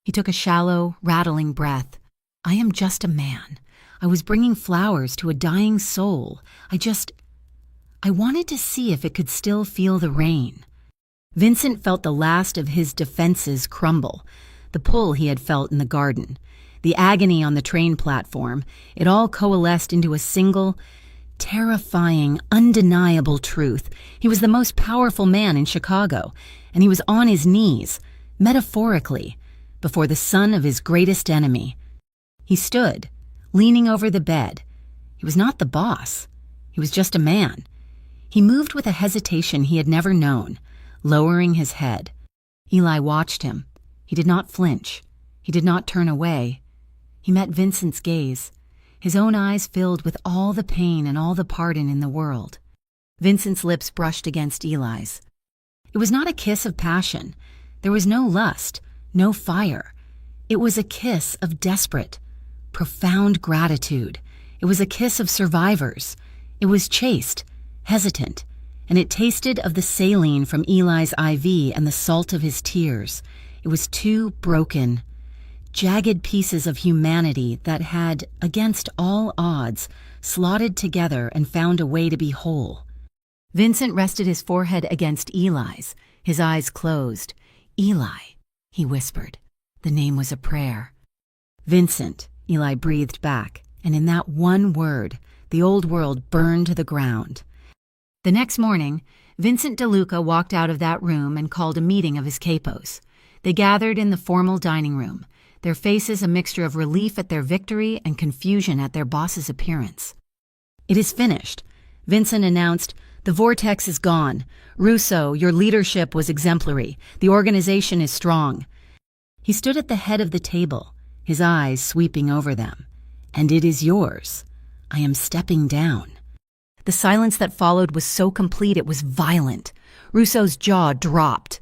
He took a shallow, rattling breath. "I am just a man. I was bringing flowers to a dying soul. I wanted to see if it could still feel the rain." Vincent felt the last of his defenses crumble, the pull he had felt in the garden, the agony on the train platform. It all coalesced into a single, terrifying, undeniable truth. He was the most powerful man in Chicago, and he was on his knees, metaphorically, before the son of his greatest enemy. He stood, leaning over the bed. He was not the boss. He was just a man. He moved with a hesitation he had never known, lowering his head. Eli watched him. He did not flinch. He did not turn away. He met Vincent's gaze, his own eyes filled with all the pain and all the pardon in the world. Vincent's lips brushed against Eli's. It was not a kiss of passion. There was no lust, no fire. It was a kiss of desperate, profound gratitude. It was a kiss of survivors. It was chaste, hesitant, and it tasted of the saline from Eli's IV and the salt of his tears. It was two broken, jagged pieces of humanity that had, against all odds, slotted together and found a way to be whole. Vincent rested his forehead against Eli's, his eyes closed. "Eli," he whispered. The name was a prayer. "Vincent," Eli breathed back, and in that one word, the old world burned to the ground. The next morning, Vincent DeLuca walked out of that room and called a meeting of his capos. They gathered in the formal dining room, their faces a mixture of relief at their victory and confusion at their boss's appearance. "It is finished," Vincent announced. "The vortex is gone. Russo, your leadership was exemplary. The organization is strong." He stood at the head of the table, his eyes sweeping over them. "And it is yours. I am stepping down." The silence that followed was so complete it was violent. Russo's jaw dropped.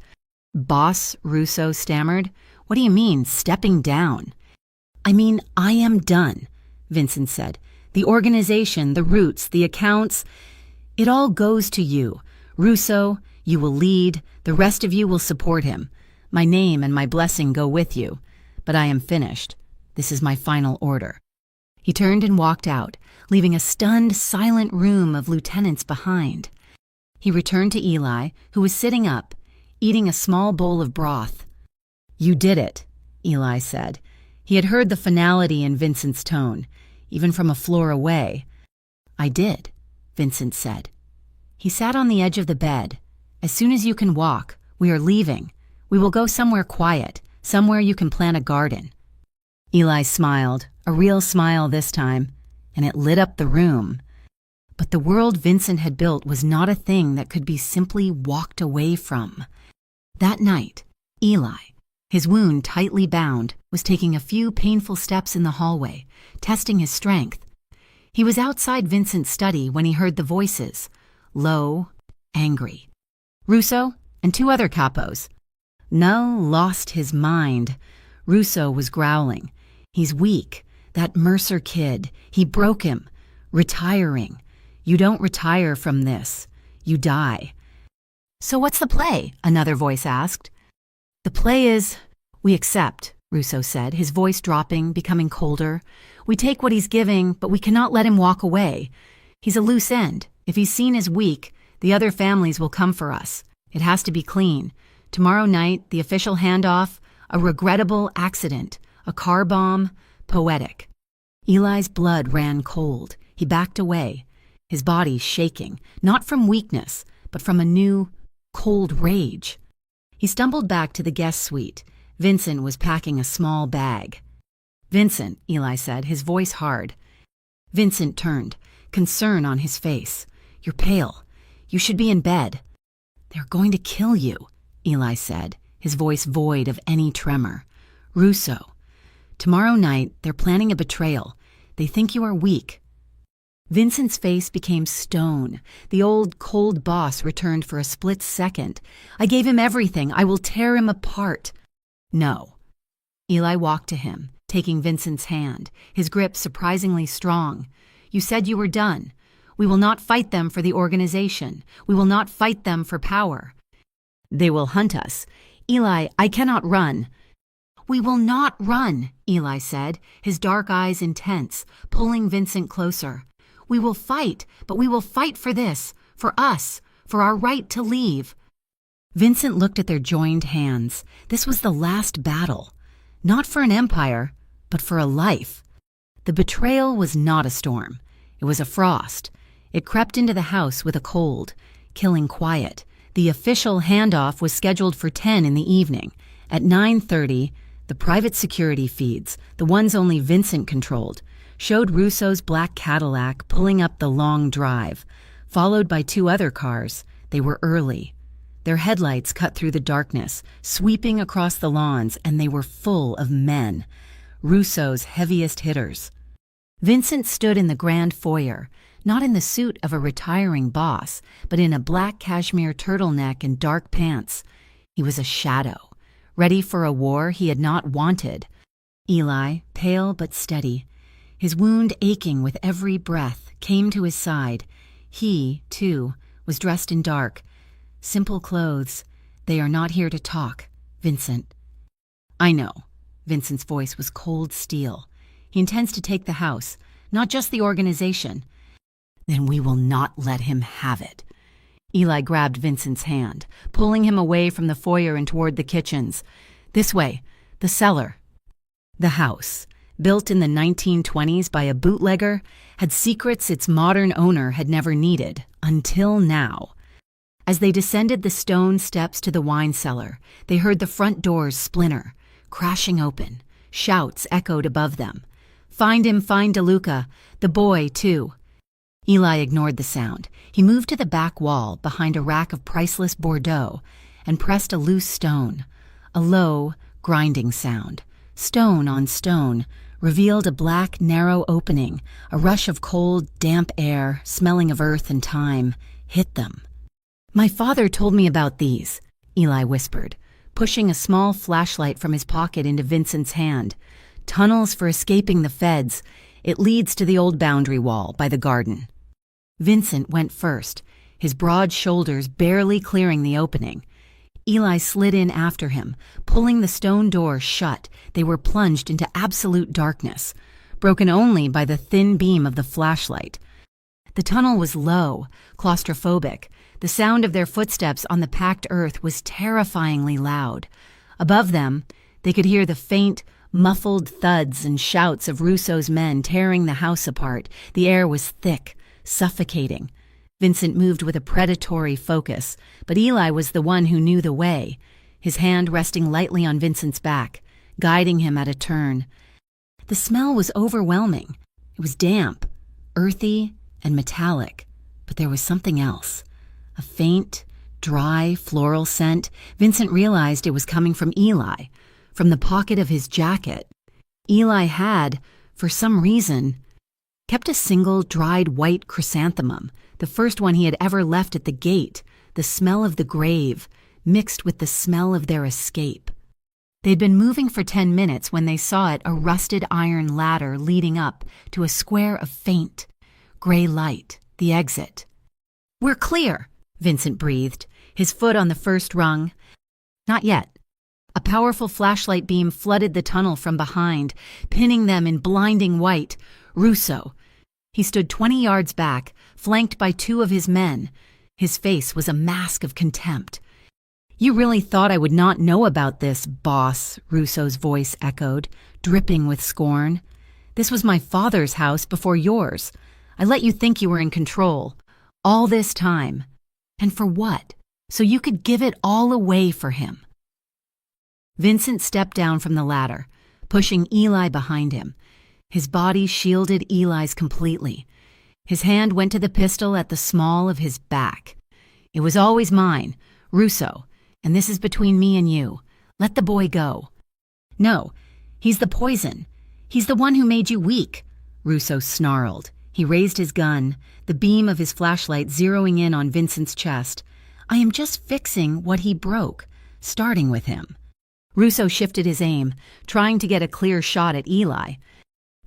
"Boss," Russo stammered. "What do you mean, stepping down?" "I mean, I am done," Vincent said. "The organization, the roots, the accounts, it all goes to you. Russo, you will lead. The rest of you will support him. My name and my blessing go with you. But I am finished. This is my final order." He turned and walked out, leaving a stunned, silent room of lieutenants behind. He returned to Eli, who was sitting up, eating a small bowl of broth. "You did it," Eli said. He had heard the finality in Vincent's tone, even from a floor away. "I did," Vincent said. He sat on the edge of the bed. "As soon as you can walk, we are leaving. We will go somewhere quiet, somewhere you can plant a garden." Eli smiled, a real smile this time, and it lit up the room. But the world Vincent had built was not a thing that could be simply walked away from. That night, Eli, his wound tightly bound, was taking a few painful steps in the hallway, testing his strength. He was outside Vincent's study when he heard the voices, low, angry. Russo and two other capos. No, lost his mind. Russo was growling. "He's weak. That Mercer kid. He broke him. Retiring. You don't retire from this. You die." "So what's the play?" another voice asked. "The play is, we accept," Russo said, his voice dropping, becoming colder. "We take what he's giving, but we cannot let him walk away. He's a loose end. If he's seen as weak, the other families will come for us. It has to be clean. Tomorrow night, the official handoff, a regrettable accident, a car bomb, poetic." Eli's blood ran cold. He backed away, his body shaking, not from weakness, but from a new, cold rage. He stumbled back to the guest suite. Vincent was packing a small bag. "Vincent," Eli said, his voice hard. Vincent turned, concern on his face. "You're pale. You should be in bed." "They're going to kill you," Eli said, his voice void of any tremor. "Russo, tomorrow night they're planning a betrayal. They think you are weak." Vincent's face became stone. The old, cold boss returned for a split second. "I gave him everything. I will tear him apart." "No." Eli walked to him, taking Vincent's hand, his grip surprisingly strong. "You said you were done. We will not fight them for the organization. We will not fight them for power. They will hunt us. Eli, I cannot run." "We will not run," Eli said, his dark eyes intense, pulling Vincent closer. "We will fight, but we will fight for this, for us, for our right to leave." Vincent looked at their joined hands. This was the last battle, not for an empire, but for a life. The betrayal was not a storm. It was a frost. It crept into the house with a cold, killing quiet. The official handoff was scheduled for 10 in the evening. At 9:30, the private security feeds, the ones only Vincent controlled, showed Russo's black Cadillac pulling up the long drive, followed by two other cars. They were early. Their headlights cut through the darkness, sweeping across the lawns, and they were full of men, Russo's heaviest hitters. Vincent stood in the grand foyer, not in the suit of a retiring boss, but in a black cashmere turtleneck and dark pants. He was a shadow, ready for a war he had not wanted. Eli, pale but steady, his wound aching with every breath, came to his side. He, too, was dressed in dark. Simple clothes. They are not here to talk, Vincent. I know. Vincent's voice was cold steel. He intends to take the house, not just the organization. Then we will not let him have it. Eli grabbed Vincent's hand, pulling him away from the foyer and toward the kitchens. This way, the cellar. The house, built in the 1920s by a bootlegger, had secrets its modern owner had never needed, until now. As they descended the stone steps to the wine cellar, they heard the front doors splinter, crashing open. Shouts echoed above them. Find him, find DeLuca. The boy, too. Eli ignored the sound. He moved to the back wall behind a rack of priceless Bordeaux and pressed a loose stone. A low, grinding sound. Stone on stone revealed a black, narrow opening. A rush of cold, damp air, smelling of earth and time, hit them. My father told me about these, Eli whispered, pushing a small flashlight from his pocket into Vincent's hand. Tunnels for escaping the feds. It leads to the old boundary wall by the garden. Vincent went first, his broad shoulders barely clearing the opening. Eli slid in after him, pulling the stone door shut. They were plunged into absolute darkness, broken only by the thin beam of the flashlight. The tunnel was low, claustrophobic. The sound of their footsteps on the packed earth was terrifyingly loud. Above them, they could hear the faint, muffled thuds and shouts of Russo's men tearing the house apart. The air was thick, suffocating. Vincent moved with a predatory focus, but Eli was the one who knew the way, his hand resting lightly on Vincent's back, guiding him at a turn. The smell was overwhelming. It was damp, earthy, and metallic, but there was something else. A faint, dry, floral scent. Vincent realized it was coming from Eli, from the pocket of his jacket. Eli had, for some reason, kept a single dried white chrysanthemum, the first one he had ever left at the gate, the smell of the grave, mixed with the smell of their escape. They'd been moving for 10 minutes when they saw it, a rusted iron ladder leading up to a square of faint, gray light, the exit. We're clear, Vincent breathed, his foot on the first rung. Not yet. A powerful flashlight beam flooded the tunnel from behind, pinning them in blinding white. Russo. He stood 20 yards back, flanked by two of his men. His face was a mask of contempt. You really thought I would not know about this, boss, Russo's voice echoed, dripping with scorn. This was my father's house before yours. I let you think you were in control. All this time. And for what? So you could give it all away for him. Vincent stepped down from the ladder, pushing Eli behind him. His body shielded Eli's completely. His hand went to the pistol at the small of his back. It was always mine, Russo, and this is between me and you. Let the boy go. No, he's the poison. He's the one who made you weak, Russo snarled. He raised his gun, the beam of his flashlight zeroing in on Vincent's chest. I am just fixing what he broke, starting with him. Russo shifted his aim, trying to get a clear shot at Eli.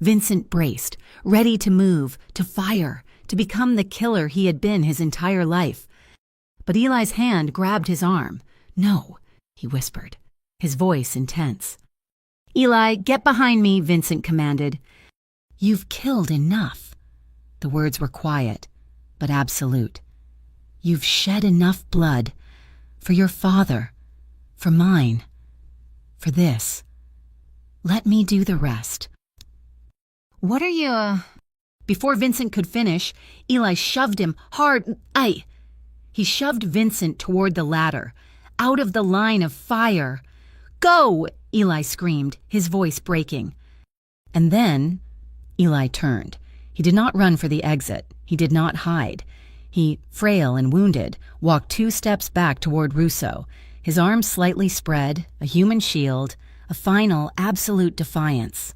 Vincent braced, ready to move, to fire, to become the killer he had been his entire life. But Eli's hand grabbed his arm. No, he whispered, his voice intense. Eli, get behind me, Vincent commanded. You've killed enough. The words were quiet, but absolute. You've shed enough blood. For your father. For mine. For this. Let me do the rest. What are you, Before Vincent could finish, Eli shoved him hard. He shoved Vincent toward the ladder, out of the line of fire. "Go!" Eli screamed, his voice breaking. And then Eli turned. He did not run for the exit. He did not hide. He, frail and wounded, walked 2 steps back toward Russo, his arms slightly spread, a human shield, a final, absolute defiance.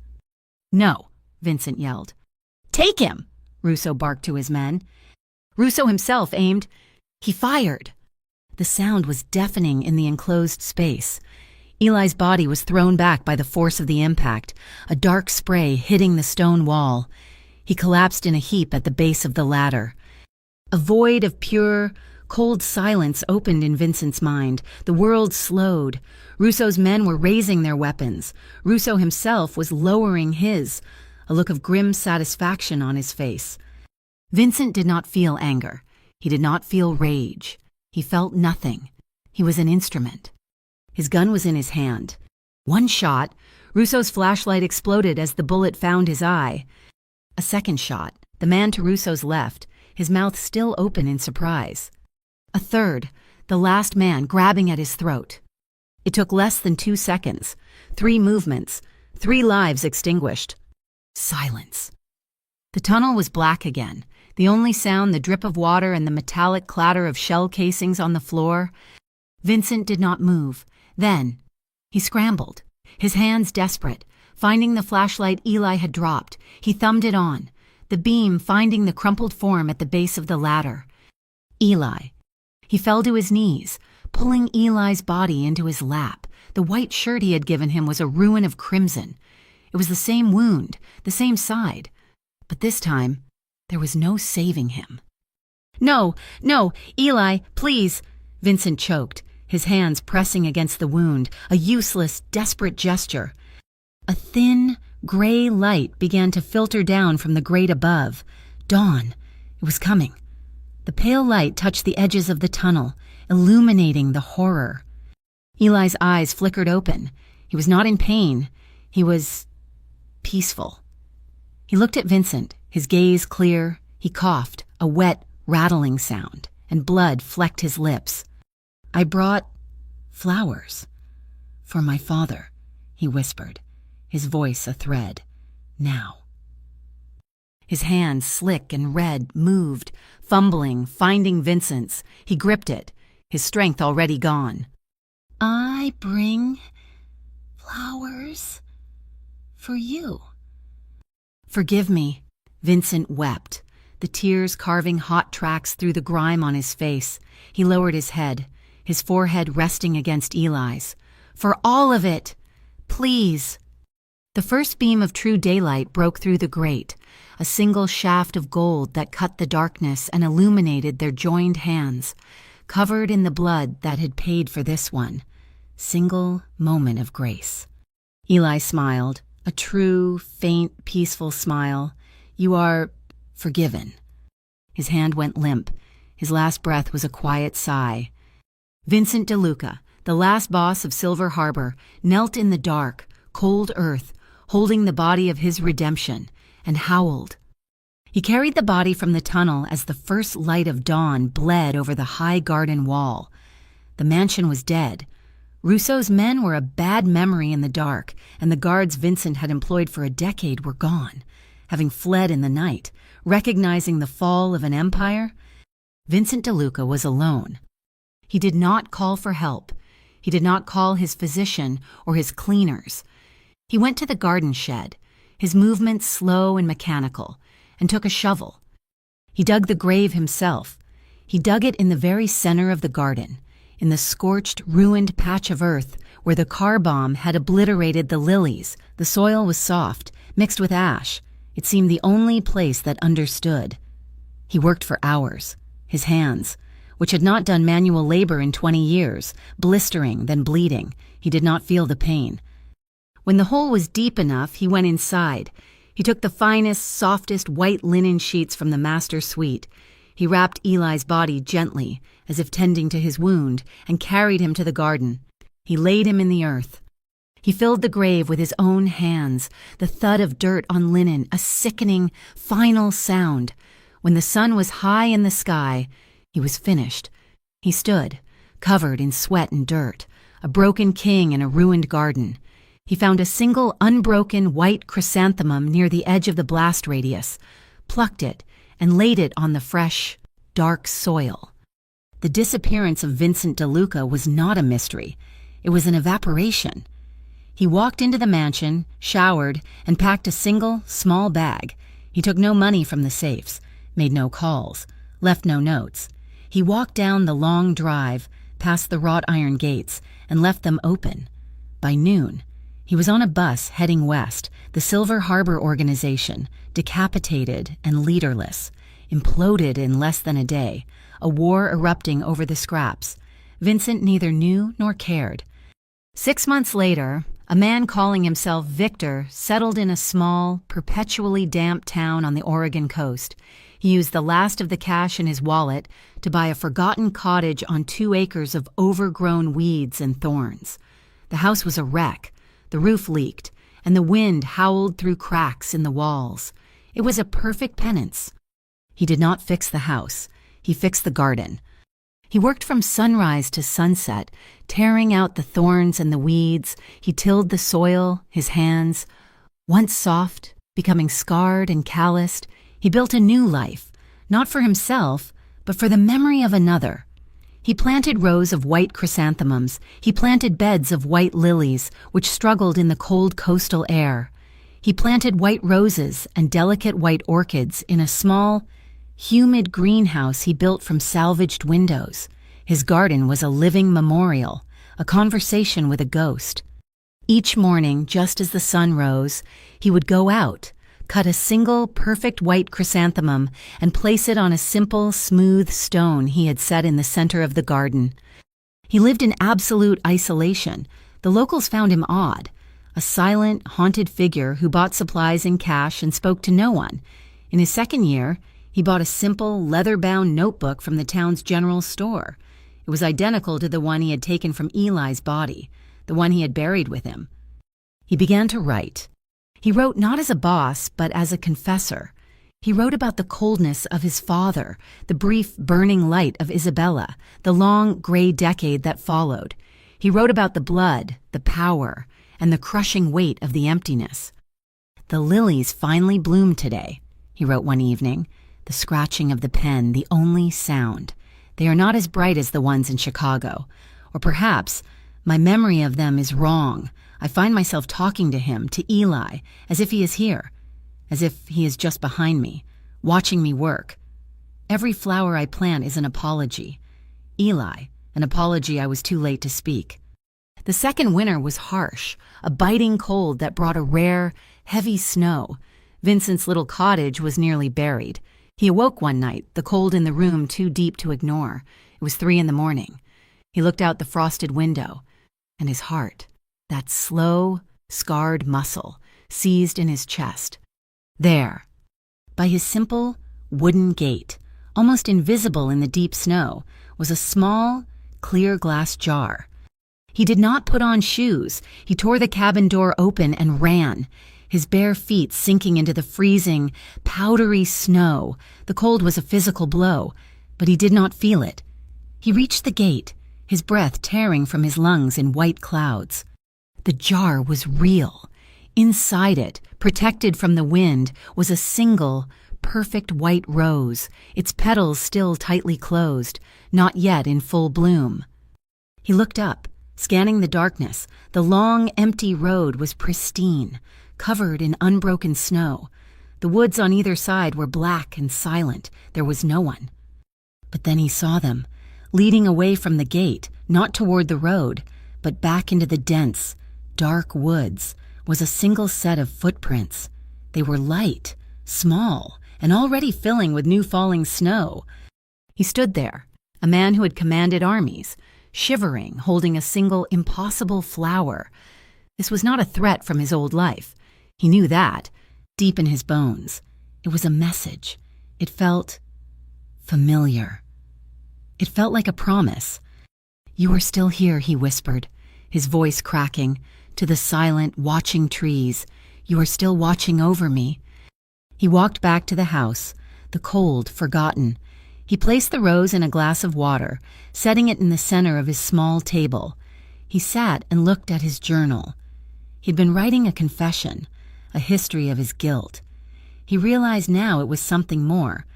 "No," Vincent yelled. "Take him!" Russo barked to his men. Russo himself aimed. He fired. The sound was deafening in the enclosed space. Eli's body was thrown back by the force of the impact, a dark spray hitting the stone wall. He collapsed in a heap at the base of the ladder. A void of pure, cold silence opened in Vincent's mind. The world slowed. Russo's men were raising their weapons. Russo himself was lowering his, a look of grim satisfaction on his face. Vincent did not feel anger. He did not feel rage. He felt nothing. He was an instrument. His gun was in his hand. One shot, Russo's flashlight exploded as the bullet found his eye. A second shot, the man to Russo's left, his mouth still open in surprise. A third, the last man grabbing at his throat. It took less than 2 seconds. 3 movements, 3 lives extinguished. Silence. The tunnel was black again, the only sound the drip of water and the metallic clatter of shell casings on the floor. Vincent did not move. Then, he scrambled, his hands desperate. Finding the flashlight Eli had dropped, he thumbed it on, the beam finding the crumpled form at the base of the ladder. Eli. He fell to his knees, pulling Eli's body into his lap. The white shirt he had given him was a ruin of crimson. It was the same wound, the same side. But this time, there was no saving him. "No, Eli, please," Vincent choked, his hands pressing against the wound, a useless, desperate gesture. A thin, gray light began to filter down from the grate above. Dawn. It was coming. The pale light touched the edges of the tunnel, illuminating the horror. Eli's eyes flickered open. He was not in pain. He was peaceful. He looked at Vincent, his gaze clear. He coughed, a wet, rattling sound, and blood flecked his lips. "I brought flowers for my father," he whispered, his voice a thread. "Now." His hand, slick and red, moved, fumbling, finding Vincent's. He gripped it, his strength already gone. "I bring flowers for you." "Forgive me," Vincent wept, the tears carving hot tracks through the grime on his face. He lowered his head, his forehead resting against Eli's. "For all of it! Please!" The first beam of true daylight broke through the grate, a single shaft of gold that cut the darkness and illuminated their joined hands, covered in the blood that had paid for this one. Single moment of grace. Eli smiled, a true, faint, peaceful smile. "You are forgiven." His hand went limp. His last breath was a quiet sigh. Vincent DeLuca, the last boss of Silver Harbor, knelt in the dark, cold earth, holding the body of his redemption, and howled. He carried the body from the tunnel as the first light of dawn bled over the high garden wall. The mansion was dead. Russo's men were a bad memory in the dark, and the guards Vincent had employed for a decade were gone, having fled in the night, recognizing the fall of an empire. Vincent DeLuca was alone. He did not call for help. He did not call his physician or his cleaners. He went to the garden shed, his movements slow and mechanical, and took a shovel. He dug the grave himself. He dug it in the very center of the garden, in the scorched, ruined patch of earth where the car bomb had obliterated the lilies. The soil was soft, mixed with ash. It seemed the only place that understood. He worked for hours, his hands, which had not done manual labor in 20 years, blistering, then bleeding. He did not feel the pain. When the hole was deep enough, he went inside. He took the finest, softest white linen sheets from the master suite. He wrapped Eli's body gently, as if tending to his wound, and carried him to the garden. He laid him in the earth. He filled the grave with his own hands, the thud of dirt on linen, a sickening, final sound. When the sun was high in the sky, he was finished. He stood, covered in sweat and dirt, a broken king in a ruined garden. He found a single unbroken white chrysanthemum near the edge of the blast radius, plucked it, and laid it on the fresh, dark soil. The disappearance of Vincent DeLuca was not a mystery. It was an evaporation. He walked into the mansion, showered, and packed a single, small bag. He took no money from the safes, made no calls, left no notes. He walked down the long drive, past the wrought iron gates, and left them open. By noon, he was on a bus heading west, the Silver Harbor organization, decapitated and leaderless, imploded in less than a day, a war erupting over the scraps. Vincent neither knew nor cared. 6 months later, a man calling himself Victor settled in a small, perpetually damp town on the Oregon coast. He used the last of the cash in his wallet to buy a forgotten cottage on 2 acres of overgrown weeds and thorns. The house was a wreck. The roof leaked, and the wind howled through cracks in the walls. It was a perfect penance. He did not fix the house. He fixed the garden. He worked from sunrise to sunset, tearing out the thorns and the weeds. He tilled the soil, his hands. Once soft, becoming scarred and calloused, he built a new life, not for himself, but for the memory of another. He planted rows of white chrysanthemums. He planted beds of white lilies, which struggled in the cold coastal air. He planted white roses and delicate white orchids in a small, humid greenhouse he built from salvaged windows. His garden was a living memorial, a conversation with a ghost. Each morning, just as the sun rose, he would go out, cut a single perfect white chrysanthemum, and place it on a simple, smooth stone he had set in the center of the garden. He lived in absolute isolation. The locals found him odd, a silent, haunted figure who bought supplies in cash and spoke to no one. In his second year, he bought a simple, leather-bound notebook from the town's general store. It was identical to the one he had taken from Eli's body, the one he had buried with him. He began to write. He wrote not as a boss, but as a confessor. He wrote about the coldness of his father, the brief burning light of Isabella, the long gray decade that followed. He wrote about the blood, the power, and the crushing weight of the emptiness. "The lilies finally bloomed today," he wrote one evening, the scratching of the pen the only sound. "They are not as bright as the ones in Chicago. Or perhaps my memory of them is wrong. I find myself talking to him, to Eli, as if he is here, as if he is just behind me, watching me work. Every flower I plant is an apology. Eli, an apology I was too late to speak." The second winter was harsh, a biting cold that brought a rare, heavy snow. Vincent's little cottage was nearly buried. He awoke one night, the cold in the room too deep to ignore. It was 3 a.m. He looked out the frosted window, and his heart, that slow, scarred muscle, seized in his chest. There, by his simple, wooden gate, almost invisible in the deep snow, was a small, clear glass jar. He did not put on shoes. He tore the cabin door open and ran, his bare feet sinking into the freezing, powdery snow. The cold was a physical blow, but he did not feel it. He reached the gate, his breath tearing from his lungs in white clouds. The jar was real. Inside it, protected from the wind, was a single, perfect white rose, its petals still tightly closed, not yet in full bloom. He looked up, scanning the darkness. The long, empty road was pristine, covered in unbroken snow. The woods on either side were black and silent. There was no one. But then he saw them, leading away from the gate, not toward the road, but back into the dense, dark woods, was a single set of footprints. They were light, small, and already filling with new falling snow. He stood there, a man who had commanded armies, shivering, holding a single impossible flower. This was not a threat from his old life. He knew that, deep in his bones. It was a message. It felt familiar. It felt like a promise. "You are still here," he whispered, his voice cracking. to the silent, watching trees. You are still watching over me. He walked back to the house, the cold forgotten. He placed the rose in a glass of water, setting it in the center of his small table. He sat and looked at his journal. He'd been writing a confession, a history of his guilt. He realized now it was something more.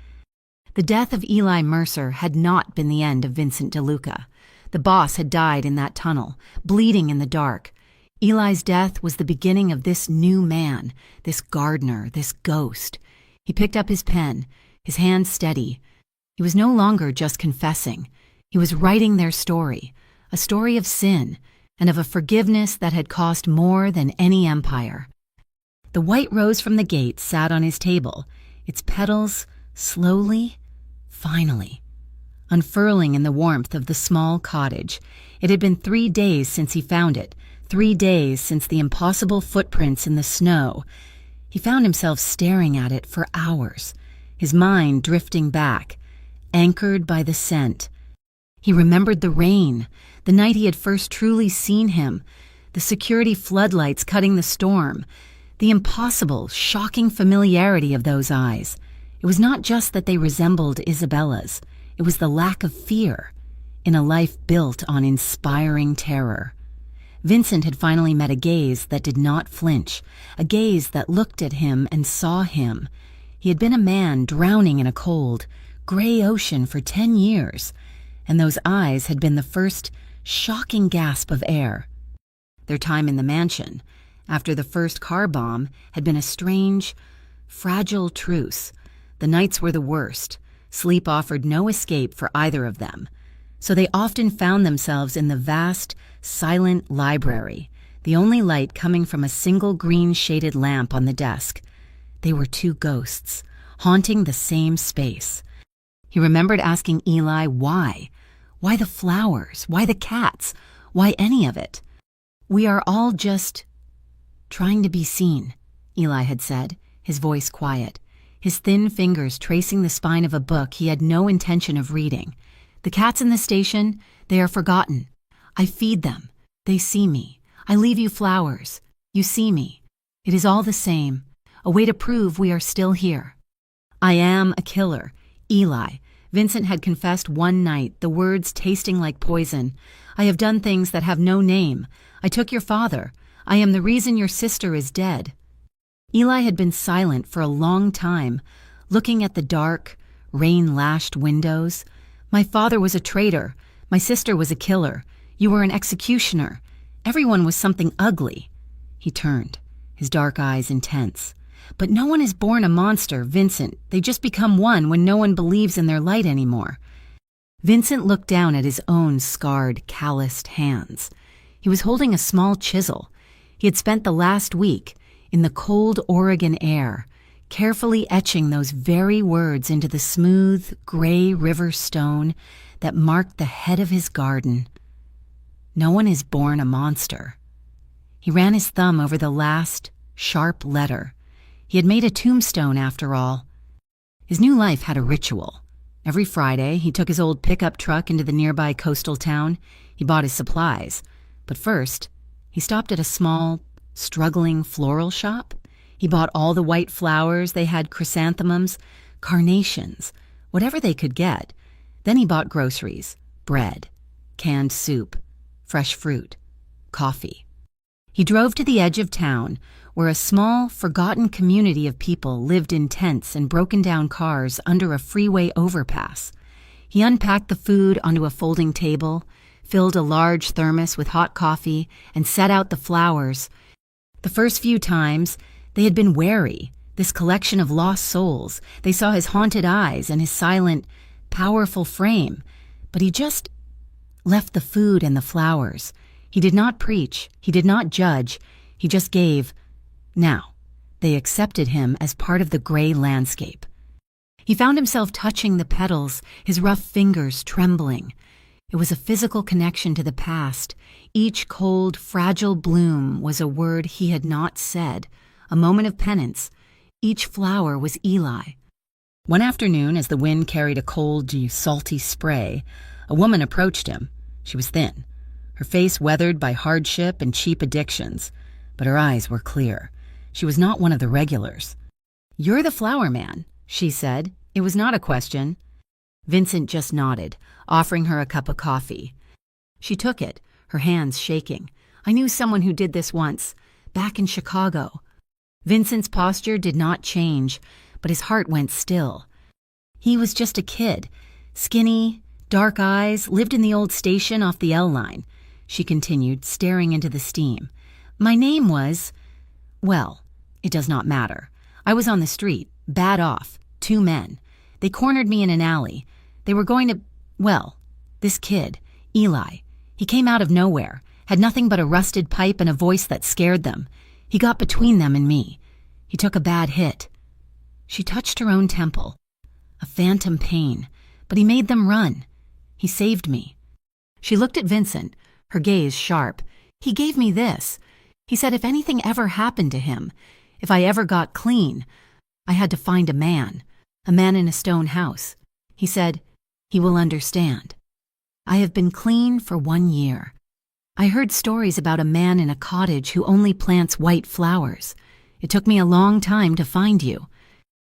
The death of Eli Mercer had not been the end of Vincent DeLuca. The boss had died in that tunnel, bleeding in the dark. Eli's death was the beginning of this new man, this gardener, this ghost. He picked up his pen, his hand steady. He was no longer just confessing. He was writing their story, a story of sin and of a forgiveness that had cost more than any empire. The white rose from the gate sat on his table, its petals slowly, finally, unfurling in the warmth of the small cottage. It had been 3 days since he found it, 3 days since the impossible footprints in the snow. He found himself staring at it for hours, his mind drifting back, anchored by the scent. He remembered the rain, the night he had first truly seen him, the security floodlights cutting the storm, the impossible, shocking familiarity of those eyes. It was not just that they resembled Isabella's. It was the lack of fear in a life built on inspiring terror. Vincent had finally met a gaze that did not flinch, a gaze that looked at him and saw him. He had been a man drowning in a cold, gray ocean for 10 years, and those eyes had been the first shocking gasp of air. Their time in the mansion, after the first car bomb, had been a strange, fragile truce. The nights were the worst. Sleep offered no escape for either of them. So they often found themselves in the vast, silent library, the only light coming from a single green-shaded lamp on the desk. They were two ghosts, haunting the same space. He remembered asking Eli why. Why the flowers? Why the cats? Why any of it? "We are all just trying to be seen," Eli had said, his voice quiet, his thin fingers tracing the spine of a book he had no intention of reading. "The cats in the station, they are forgotten. I feed them. They see me. I leave you flowers. You see me. It is all the same, a way to prove we are still here. I am a killer, Eli." Vincent had confessed one night, the words tasting like poison. "I have done things that have no name. I took your father. I am the reason your sister is dead." Eli had been silent for a long time, looking at the dark, rain-lashed windows. "My father was a traitor. My sister was a killer. You were an executioner. Everyone was something ugly." He turned, his dark eyes intense. "But no one is born a monster, Vincent. They just become one when no one believes in their light anymore." Vincent looked down at his own scarred, calloused hands. He was holding a small chisel. He had spent the last week in the cold Oregon air, carefully etching those very words into the smooth, gray river stone that marked the head of his garden. "No one is born a monster." He ran his thumb over the last, sharp letter. He had made a tombstone, after all. His new life had a ritual. Every Friday, he took his old pickup truck into the nearby coastal town. He bought his supplies. But first, he stopped at a small, struggling floral shop. He bought all the white flowers. They had chrysanthemums, carnations, whatever they could get. Then he bought groceries, bread, canned soup, fresh fruit, coffee. He drove to the edge of town, where a small, forgotten community of people lived in tents and broken-down cars under a freeway overpass. He unpacked the food onto a folding table, filled a large thermos with hot coffee, and set out the flowers. The first few times, they had been wary, this collection of lost souls. They saw his haunted eyes and his silent, powerful frame. But he just left the food and the flowers. He did not preach. He did not judge. He just gave. Now, they accepted him as part of the gray landscape. He found himself touching the petals, his rough fingers trembling. It was a physical connection to the past. Each cold, fragile bloom was a word he had not said, a moment of penance. Each flower was Eli. One afternoon, as the wind carried a cold, salty spray, a woman approached him. She was thin. her face weathered by hardship and cheap addictions, but her eyes were clear. She was not one of the regulars. "You're the flower man," she said. It was not a question. Vincent just nodded, offering her a cup of coffee. She took it, her hands shaking. "I knew someone who did this once, back in Chicago." Vincent's posture did not change, but his heart went still. He was just a kid, skinny, dark eyes, lived in the old station off the L line. She continued, staring into the steam. "My name was... well, it does not matter. I was on the street, bad off, 2 men. They cornered me in an alley. They were going to... well, this kid, Eli, he came out of nowhere, had nothing but a rusted pipe and a voice that scared them. He got between them and me. He took a bad hit." She touched her own temple. A phantom pain, but he made them run. He saved me. She looked at Vincent, her gaze sharp. "He gave me this. He said if anything ever happened to him, if I ever got clean, I had to find a man in a stone house. He said, he will understand. I have been clean for 1 year. I heard stories about a man in a cottage who only plants white flowers. It took me a long time to find you."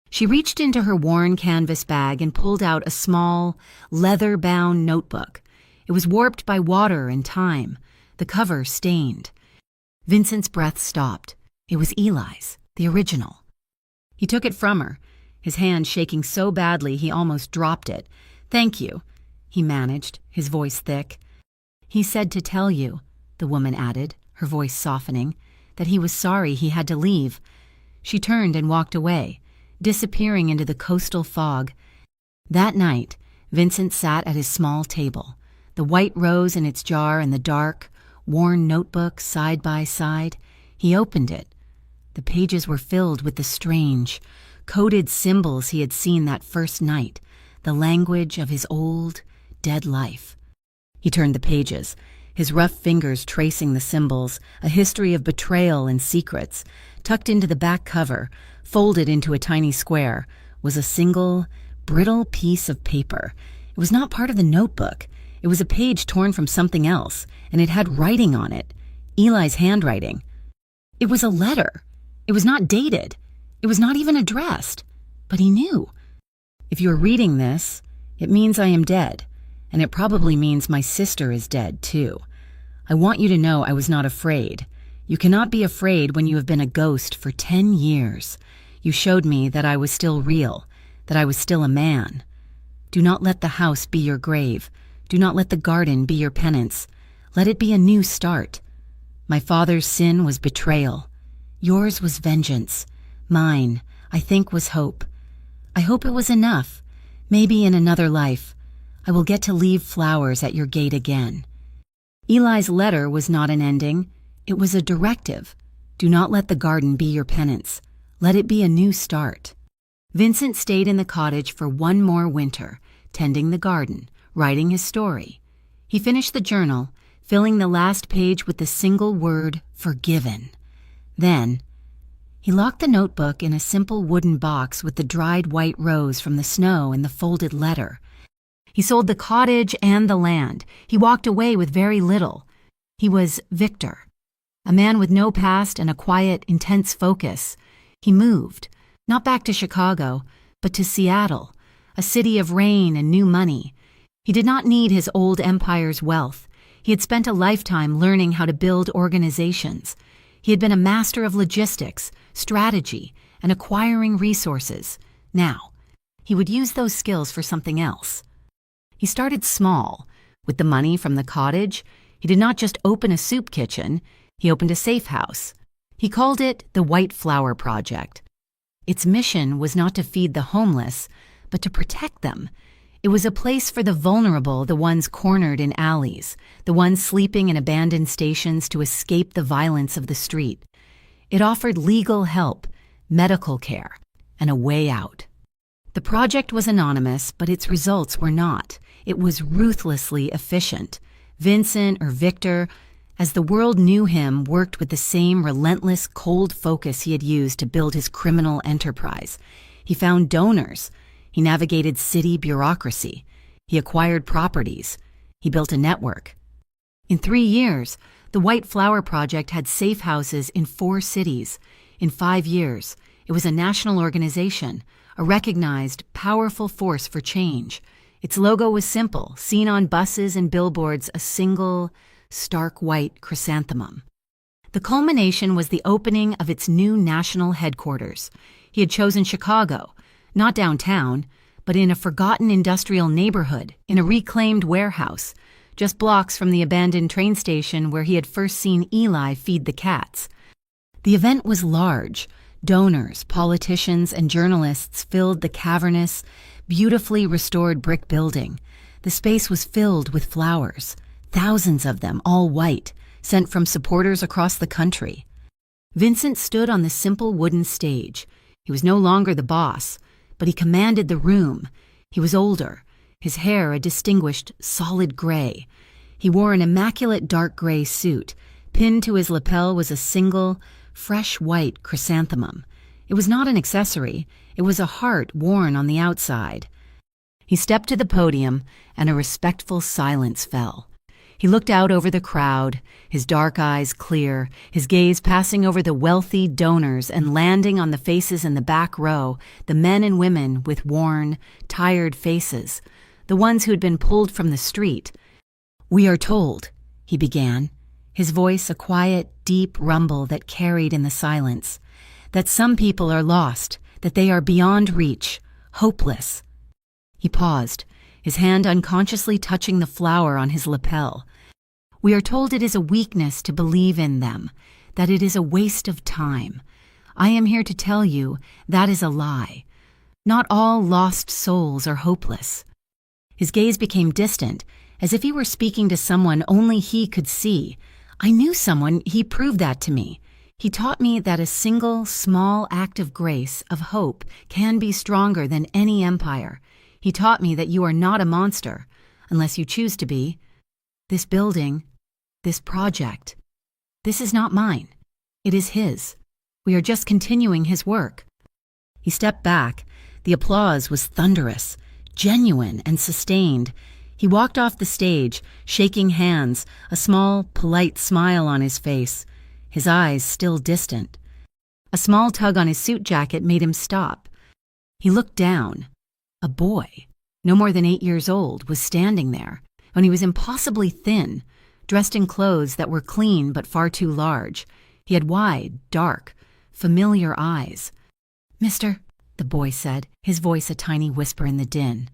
She reached into her worn canvas bag and pulled out a small, leather-bound notebook. It was warped by water and time, the cover stained. Vincent's breath stopped. It was Eli's, the original. He took it from her, his hand shaking so badly he almost dropped it. "Thank you," he managed, his voice thick. "He said to tell you," the woman added, her voice softening, "that he was sorry he had to leave." She turned and walked away, disappearing into the coastal fog. That night, Vincent sat at his small table, the white rose in its jar and the dark, worn notebook side by side. He opened it. The pages were filled with the strange, coded symbols he had seen that first night, the language of his old, dead life. He turned the pages, his rough fingers tracing the symbols, a history of betrayal and secrets. Tucked into the back cover, folded into a tiny square, was a single, brittle piece of paper. It was not part of the notebook. It was a page torn from something else, and it had writing on it, Eli's handwriting. It was a letter. It was not dated. It was not even addressed. But he knew. "If you are reading this, it means I am dead, and it probably means my sister is dead, too. I want you to know I was not afraid. You cannot be afraid when you have been a ghost for 10 years. You showed me that I was still real, that I was still a man. Do not let the house be your grave. Do not let the garden be your penance. Let it be a new start. My father's sin was betrayal. Yours was vengeance. Mine, I think, was hope. I hope it was enough. Maybe in another life, I will get to leave flowers at your gate again." Eli's letter was not an ending. It was a directive. Do not let the garden be your penance. Let it be a new start. Vincent stayed in the cottage for 1 more winter, tending the garden, writing his story. He finished the journal, filling the last page with the single word, forgiven. Then, he locked the notebook in a simple wooden box with the dried white rose from the snow and the folded letter. He sold the cottage and the land. He walked away with very little. He was Victor, a man with no past and a quiet, intense focus. He moved, not back to Chicago, but to Seattle, a city of rain and new money. He did not need his old empire's wealth. He had spent a lifetime learning how to build organizations. He had been a master of logistics, strategy, and acquiring resources. Now, he would use those skills for something else. He started small. With the money from the cottage, he did not just open a soup kitchen, he opened a safe house. He called it the White Flower Project. Its mission was not to feed the homeless, but to protect them. It was a place for the vulnerable, the ones cornered in alleys, the ones sleeping in abandoned stations to escape the violence of the street. It offered legal help, medical care, and a way out. The project was anonymous, but its results were not. It was ruthlessly efficient. Vincent, or Victor, as the world knew him, worked with the same relentless, cold focus he had used to build his criminal enterprise. He found donors. He navigated city bureaucracy. He acquired properties. He built a network. In 3 years, the White Flower Project had safe houses in 4 cities. In 5 years, it was a national organization, a recognized, powerful force for change. Its logo was simple, seen on buses and billboards, a single, stark white chrysanthemum. The culmination was the opening of its new national headquarters. He had chosen Chicago, not downtown, but in a forgotten industrial neighborhood, in a reclaimed warehouse, just blocks from the abandoned train station where he had first seen Eli feed the cats. The event was large. Donors, politicians, and journalists filled the cavernous, beautifully restored brick building. The space was filled with flowers, thousands of them, all white, sent from supporters across the country. Vincent stood on the simple wooden stage. He was no longer the boss, but he commanded the room. He was older, his hair a distinguished solid gray. He wore an immaculate dark gray suit. Pinned to his lapel was a single, fresh white chrysanthemum. It was not an accessory. It was a heart worn on the outside. He stepped to the podium, and a respectful silence fell. He looked out over the crowd, his dark eyes clear, his gaze passing over the wealthy donors and landing on the faces in the back row, the men and women with worn, tired faces, the ones who had been pulled from the street. "We are told," he began, his voice a quiet, deep rumble that carried in the silence, "that some people are lost, that they are beyond reach, hopeless." He paused, his hand unconsciously touching the flower on his lapel. "We are told it is a weakness to believe in them, that it is a waste of time. I am here to tell you that is a lie. Not all lost souls are hopeless." His gaze became distant, as if he were speaking to someone only he could see. "I knew someone, he proved that to me. He taught me that a single, small act of grace, of hope, can be stronger than any empire. He taught me that you are not a monster, unless you choose to be. This building, this project, this is not mine. It is his. We are just continuing his work." He stepped back. The applause was thunderous, genuine and sustained. He walked off the stage, shaking hands, a small, polite smile on his face, his eyes still distant. A small tug on his suit jacket made him stop. He looked down. A boy, no more than 8 years old, was standing there, and he was impossibly thin, dressed in clothes that were clean but far too large. He had wide, dark, familiar eyes. "Mister," the boy said, his voice a tiny whisper in the din.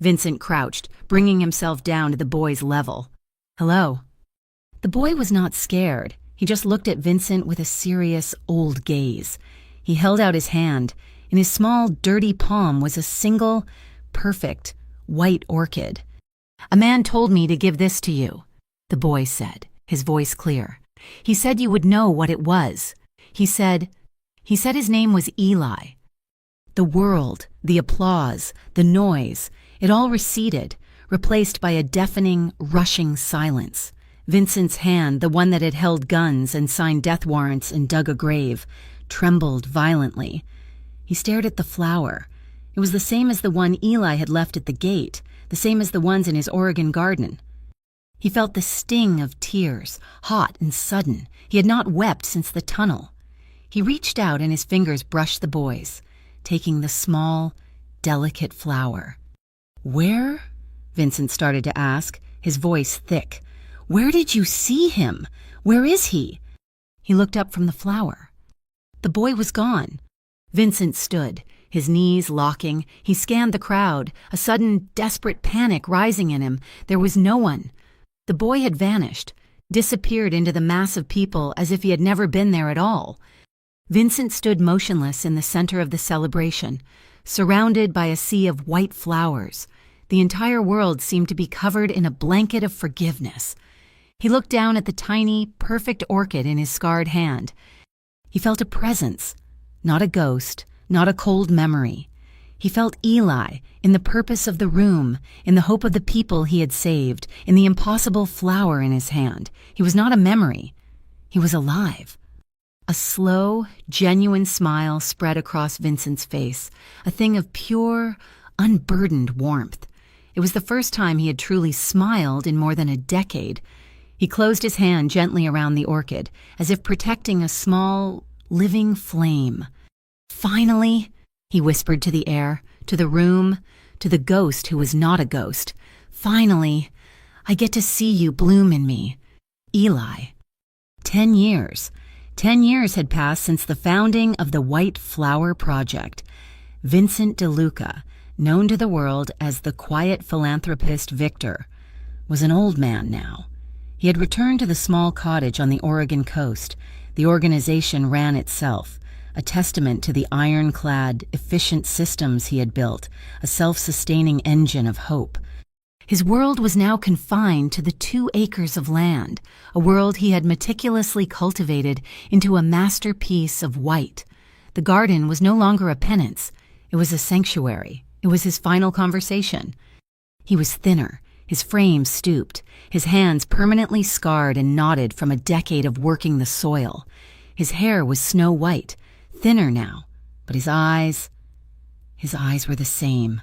Vincent crouched, bringing himself down to the boy's level. "Hello." The boy was not scared. He just looked at Vincent with a serious, old gaze. He held out his hand. In his small, dirty palm was a single, perfect, white orchid. "A man told me to give this to you," the boy said, his voice clear. "He said you would know what it was. He said his name was Eli." The world, the applause, the noise, it all receded, replaced by a deafening, rushing silence. Vincent's hand, the one that had held guns and signed death warrants and dug a grave, trembled violently. He stared at the flower. It was the same as the one Eli had left at the gate, the same as the ones in his Oregon garden. He felt the sting of tears, hot and sudden. He had not wept since the tunnel. He reached out and his fingers brushed the boy's, taking the small, delicate flower. "Where?" Vincent started to ask, his voice thick. "Where did you see him? Where is he?" He looked up from the flower. The boy was gone. Vincent stood, his knees locking. He scanned the crowd, a sudden, desperate panic rising in him. There was no one. The boy had vanished, disappeared into the mass of people as if he had never been there at all. Vincent stood motionless in the center of the celebration, surrounded by a sea of white flowers. The entire world seemed to be covered in a blanket of forgiveness. He looked down at the tiny, perfect orchid in his scarred hand. He felt a presence, not a ghost, not a cold memory. He felt Eli in the purpose of the room, in the hope of the people he had saved, in the impossible flower in his hand. He was not a memory. He was alive. A slow, genuine smile spread across Vincent's face, a thing of pure, unburdened warmth. It was the first time he had truly smiled in more than a decade. He closed his hand gently around the orchid, as if protecting a small, living flame. "Finally," he whispered to the air, to the room, to the ghost who was not a ghost. "Finally, I get to see you bloom in me. Eli." 10 years. 10 years had passed since the founding of the White Flower Project. Vincent DeLuca, known to the world as the quiet philanthropist Victor, was an old man now. He had returned to the small cottage on the Oregon coast. The organization ran itself, a testament to the ironclad, efficient systems he had built, a self-sustaining engine of hope. His world was now confined to the 2 acres of land, a world he had meticulously cultivated into a masterpiece of white. The garden was no longer a penance. It was a sanctuary. It was his final conversation. He was thinner, his frame stooped, his hands permanently scarred and knotted from a decade of working the soil. His hair was snow white, thinner now, but his eyes were the same,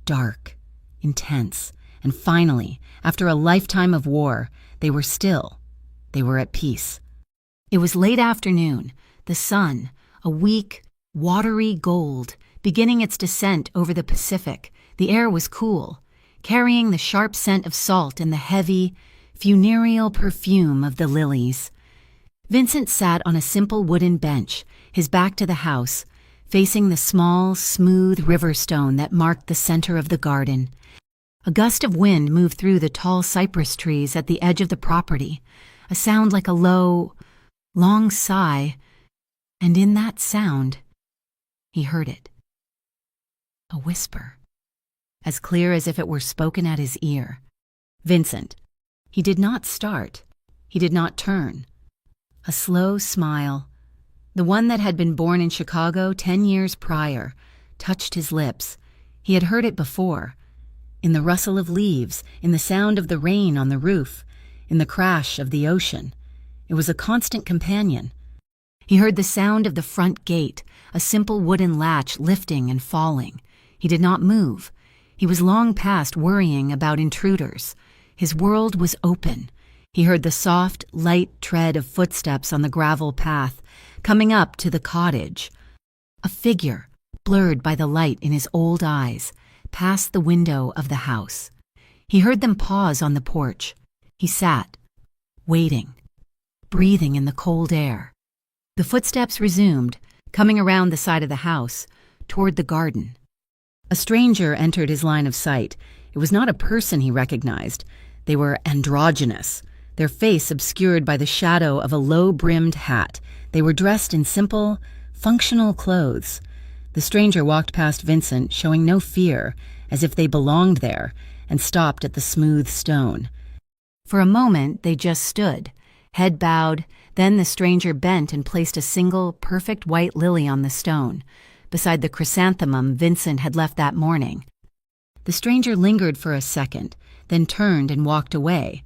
dark, intense, and finally, after a lifetime of war, they were still. They were at peace. It was late afternoon, the sun, a weak, watery gold, beginning its descent over the Pacific. The air was cool, carrying the sharp scent of salt and the heavy, funereal perfume of the lilies. Vincent sat on a simple wooden bench, his back to the house, facing the small, smooth river stone that marked the center of the garden. A gust of wind moved through the tall cypress trees at the edge of the property, a sound like a low, long sigh, and in that sound, he heard it. A whisper, as clear as if it were spoken at his ear. Vincent. He did not start. He did not turn. A slow smile, the one that had been born in Chicago 10 years prior, touched his lips. He had heard it before. In the rustle of leaves, in the sound of the rain on the roof, in the crash of the ocean. It was a constant companion. He heard the sound of the front gate, a simple wooden latch lifting and falling. He did not move. He was long past worrying about intruders. His world was open. He heard the soft, light tread of footsteps on the gravel path, coming up to the cottage. A figure, blurred by the light in his old eyes, passed the window of the house. He heard them pause on the porch. He sat, waiting, breathing in the cold air. The footsteps resumed, coming around the side of the house, toward the garden. A stranger entered his line of sight. It was not a person he recognized. They were androgynous, their face obscured by the shadow of a low-brimmed hat. They were dressed in simple, functional clothes. The stranger walked past Vincent, showing no fear, as if they belonged there, and stopped at the smooth stone. For a moment, they just stood, head bowed. Then the stranger bent and placed a single, perfect white lily on the stone, beside the chrysanthemum Vincent had left that morning. The stranger lingered for a second, then turned and walked away.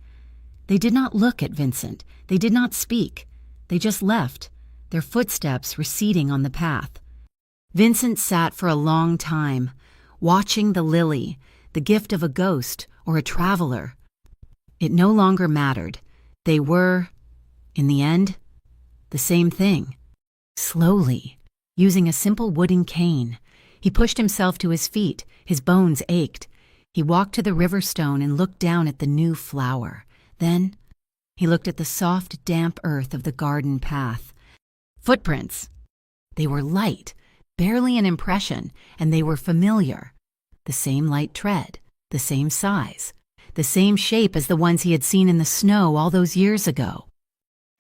They did not look at Vincent. They did not speak. They just left, their footsteps receding on the path. Vincent sat for a long time, watching the lily, the gift of a ghost or a traveler. It no longer mattered. They were, in the end, the same thing. Slowly, using a simple wooden cane, he pushed himself to his feet. His bones ached. He walked to the river stone and looked down at the new flower. Then, he looked at the soft, damp earth of the garden path. Footprints. They were light, barely an impression, and they were familiar. The same light tread, the same size, the same shape as the ones he had seen in the snow all those years ago.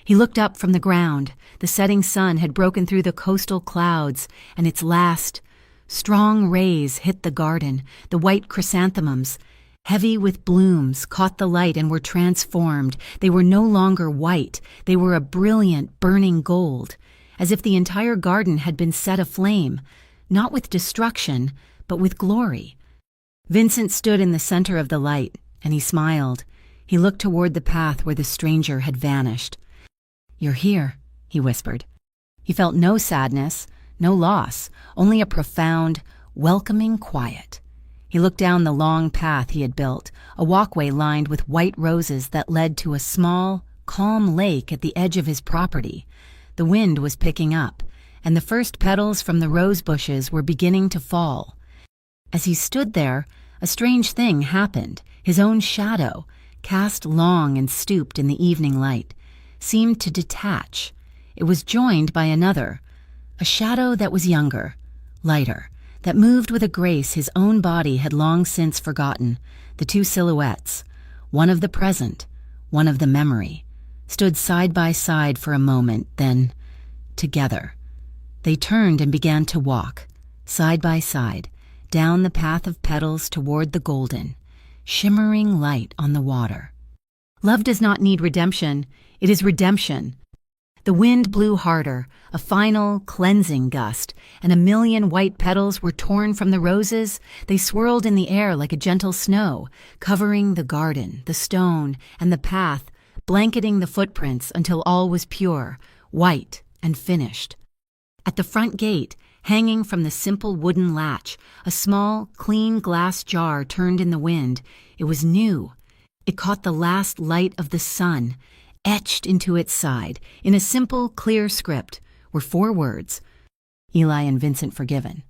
He looked up from the ground. The setting sun had broken through the coastal clouds, and its last, strong rays hit the garden. The white chrysanthemums, heavy with blooms, caught the light and were transformed. They were no longer white. They were a brilliant, burning gold, as if the entire garden had been set aflame, not with destruction, but with glory. Vincent stood in the center of the light, and he smiled. He looked toward the path where the stranger had vanished. "You're here," he whispered. He felt no sadness, no loss, only a profound, welcoming quiet. He looked down the long path he had built, a walkway lined with white roses that led to a small, calm lake at the edge of his property. The wind was picking up, and the first petals from the rose bushes were beginning to fall. As he stood there, a strange thing happened. His own shadow, cast long and stooped in the evening light, seemed to detach. It was joined by another, a shadow that was younger, lighter, that moved with a grace his own body had long since forgotten. The two silhouettes, one of the present, one of the memory, stood side by side for a moment, then, together. They turned and began to walk, side by side, down the path of petals toward the golden, shimmering light on the water. Love does not need redemption, it is redemption. The wind blew harder, a final, cleansing gust, and a million white petals were torn from the roses. They swirled in the air like a gentle snow, covering the garden, the stone, and the path, blanketing the footprints until all was pure, white, and finished. At the front gate, hanging from the simple wooden latch, a small, clean glass jar turned in the wind. It was new. It caught the last light of the sun. Etched into its side, in a simple, clear script, were 4 words: Eli and Vincent forgiven.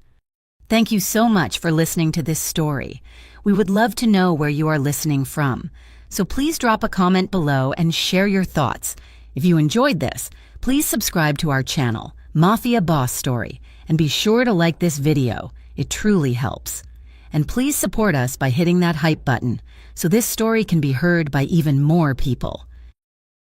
Thank you so much for listening to this story. We would love to know where you are listening from, so please drop a comment below and share your thoughts. If you enjoyed this, please subscribe to our channel, Mafia Boss Story, and be sure to like this video. It truly helps. And please support us by hitting that hype button, so this story can be heard by even more people.